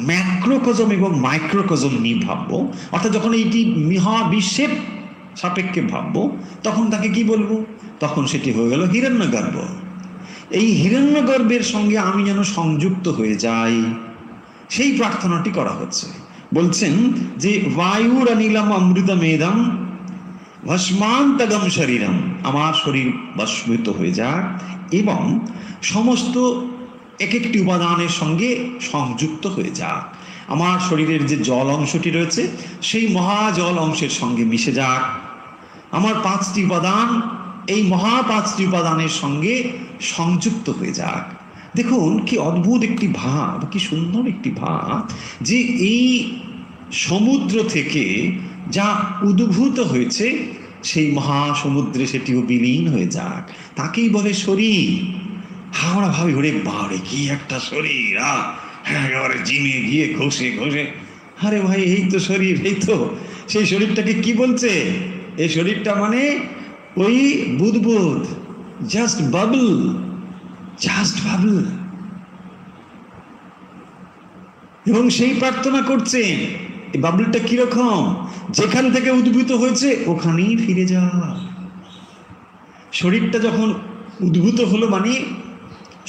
ম্যাক্রোকজম এবং মাইক্রোকজম নিয়ে ভাববো, অর্থাৎ যখন এইটি মহাবিশ্বের সাপেক্ষে ভাববো, তখন তাকে কি বলবো? তখন সেটি হয়ে গেল হিরণ্যগর্ভ। এই হিরণ্যগর্ভের সঙ্গে আমি যেন সংযুক্ত হয়ে যাই, সেই প্রার্থনাটি করা হচ্ছে। বলছেন যে বায়ুর অনিলম অমৃতমেদম ভস্মান্তগম শরীরম, আমার শরীর ভস্মিত হয়ে যাক এবং সমস্ত এক একটি উপাদানের সঙ্গে সংযুক্ত হয়ে যাক। আমার শরীরের যে জল অংশটি রয়েছে সেই মহাজল অংশের সঙ্গে মিশে যাক। আমার পাঁচটি উপাদান এই পাঁচটি উপাদানের সঙ্গে সংযুক্ত হয়ে যাক। দেখুন কি অদ্ভুত একটি ভাব, কি সুন্দর একটি ভাব, যে এই সমুদ্র থেকে যা উদ্ভূত হয়েছে সেই মহাসমুদ্রে সেটিও বিলীন হয়ে যাক, তাকেই বলে শরীর। আমরা ভাবি, ওরে বাড়ে কি একটা শরীর, একেবারে জিমে গিয়ে ঘষে ঘষে। আরে ভাই, এই তো শরীর, এই তো সেই শরীরটাকে কি বলছে? এই শরীরটা মানে ওই বুদবুদ, জাস্ট বাবল, জাস্ট বাবল। এবং সেই প্রার্থনা করছেন, এই বাবলটা কিরকম? যেখান থেকে উদ্ভূত হয়েছে ওখানেই ফিরে যাওয়া। শরীরটা যখন উদ্ভূত হলো, মানে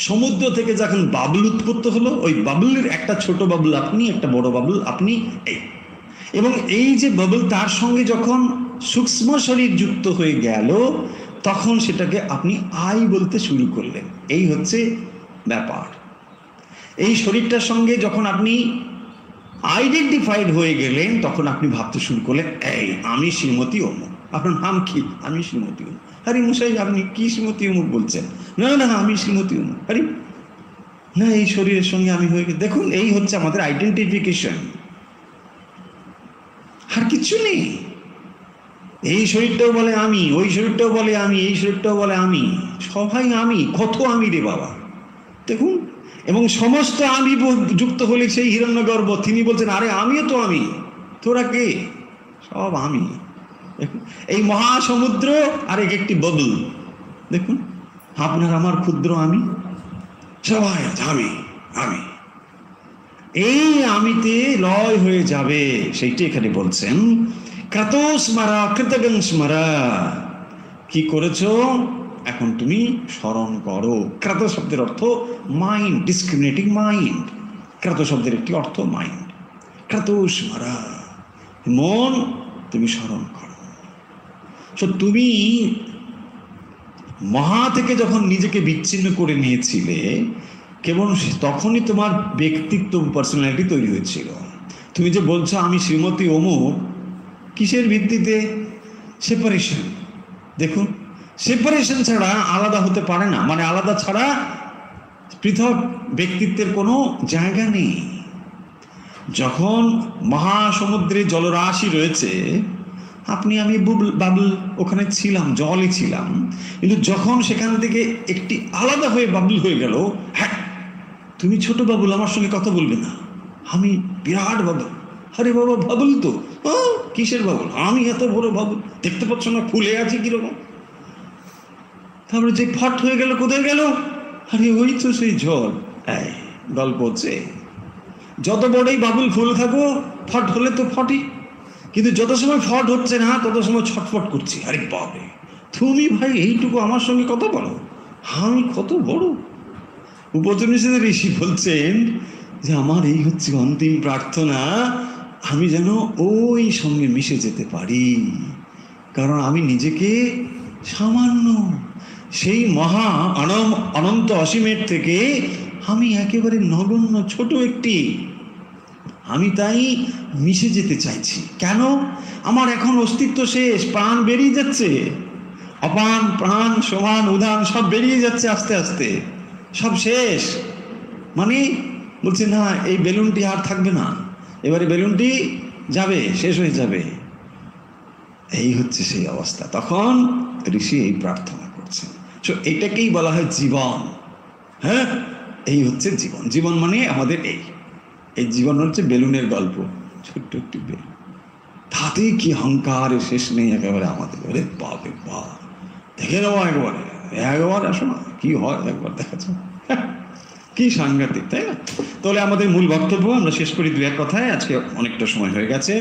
সমুদ্র থেকে যখন বাবল উৎপন্ন হলো, ওই বাবলের একটা ছোট বাবল আপনি, একটা বড় বাবল আপনি, এই এবং এই যে বাবল তার সঙ্গে যখন সূক্ষ্ম শরীর যুক্ত হয়ে গেল, তখন সেটাকে আপনি আই বলতে শুরু করলেন। এই হচ্ছে ব্যাপার। এই শরীরটার সঙ্গে যখন আপনি আইডেন্টিফাইড হয়ে গেলেন, তখন আপনি ভাবতে শুরু করলেন, এই আমি শ্রীমতী অমুক। আপনার নাম কি? আমি শ্রীমতী অমুক। আরে মশাই, আপনি কি শ্রীমতী অমুক বলছেন? না না, আমি শ্রীমতী অমুক। আরে না, এই শরীরের সঙ্গে আমি হয়ে গেছি। দেখুন, এই হচ্ছে আমাদের আইডেন্টিফিকেশন, আর কিছু নেই। এই শরীরটাও বলে আমি, ওই শরীরটাও বলে আমি, এই শরীরটাও বলে আমি, সবাই আমি। কত আমি রে বাবা! দেখুন, এবং সমস্ত আমি যুক্ত হলে সেই হিরণ্যগর্ভ, তিনি বলছেন, আরে আমিও তো আমি, তোরা কে? সব আমি। এই মহাসমুদ্র আর একটি বদল। দেখুন, আপনার আমার ক্ষুদ্র আমি, সবাই আমি আমি। এই আমিতে লয় হয়ে যাবে, সেইটি এখানে বলছেন। ক্রাতস্মরা কৃতজ্ঞ স্মরা, কি করেছো? এখন তুমি স্মরণ করো। ক্রাত শব্দের অর্থ মাইন্ড, ডিসক্রিমিনেটিং মাইন্ড। ক্রাত শব্দের একটি অর্থ মাইন্ড। ক্রাতস্মরা, মন, তুমি স্মরণ করো। তুমি মহা থেকে যখন নিজেকে বিচ্ছিন্ন করে নিয়েছিলে, কেবল তখনই তোমার ব্যক্তিত্ব, পার্সোনালিটি তৈরি হয়েছিল। তুমি যে বলছো আমি শ্রীমতী অমুক, কিসের ভিত্তিতে? সেপারেশন। দেখুন, সেপারেশন ছাড়া আলাদা হতে পারে না, মানে আলাদা ছাড়া পৃথক ব্যক্তিত্বের কোনো জায়গা নেই। যখন মহাসমুদ্রে জলরাশি রয়েছে, আপনি আমি বাবল ওখানে ছিলাম, জলই ছিলাম, কিন্তু যখন সেখান থেকে একটি আলাদা হয়ে বাবল হয়ে গেল, হ্যাঁ তুমি ছোট বাবুল, আমার সঙ্গে কথা বলবে না, আমি বিরাট বাবুল। আরে বাবা, বাবুল তো, কিসের বাবুল? আমি এত বড় বাবুল, দেখতে পাচ্ছ না ফুলে আছে কিরকম? তারপরে যে ফট হয়ে গেল, কোথায় গেল? আরে ওই তো সেই জল। এই গল্প হচ্ছে, যত বড়ই বাবুল ফুল থাকো, ফট হলে তো ফটই, কিন্তু যত সময় ফট হচ্ছে না তত সময় ছটফট করছি। আরে বাবা, তুমি ভাই এইটুকু আমার সঙ্গে কথা বলো, আমি কত বড়। উপনিষদের ঋষি বলছেন যে আমার এই হচ্ছে অন্তিম প্রার্থনা, আমি যেন ওই সঙ্গে মিশে যেতে পারি, কারণ আমি নিজেকে সামান্য, সেই মহা অনন্ত অসীমের থেকে আমি একেবারে নগণ্য, ছোট একটি। আমি তাই মিশে যেতে চাইছি। কেন? আমার এখন অস্তিত্ব শেষ, প্রাণ বেরিয়ে যাচ্ছে, অপান প্রাণ সমান উদান সব বেরিয়ে যাচ্ছে আস্তে আস্তে, সব শেষ। মানে বলছে না, এই বেলুনটি আর থাকবে না, এবারে বেলুনটি যাবে, শেষ হয়ে যাবে। এই হচ্ছে সেই অবস্থা। তখন ঋষি এই প্রার্থনা করছেন। এটাকেই বলা হয় জীবন। হ্যাঁ, এই হচ্ছে জীবন। জীবন মানে আমাদের এই জীবন হচ্ছে বেলুনের গল্প, ছোট্ট একটি বেলুন, তাতেই কি অহংকারের শেষ নেই একেবারে আমাদের। ওরে বাপরে বাপ, দেখে নেবো একবার আসো না, কি হয় একবার দেখাচ্ছ, কি সাংঘাতিক, তাই না? তাহলে আমাদের মূল বক্তব্য আমরা শেষ করি দু এক কথায়, আজকে অনেকটা সময় হয়ে গেছে।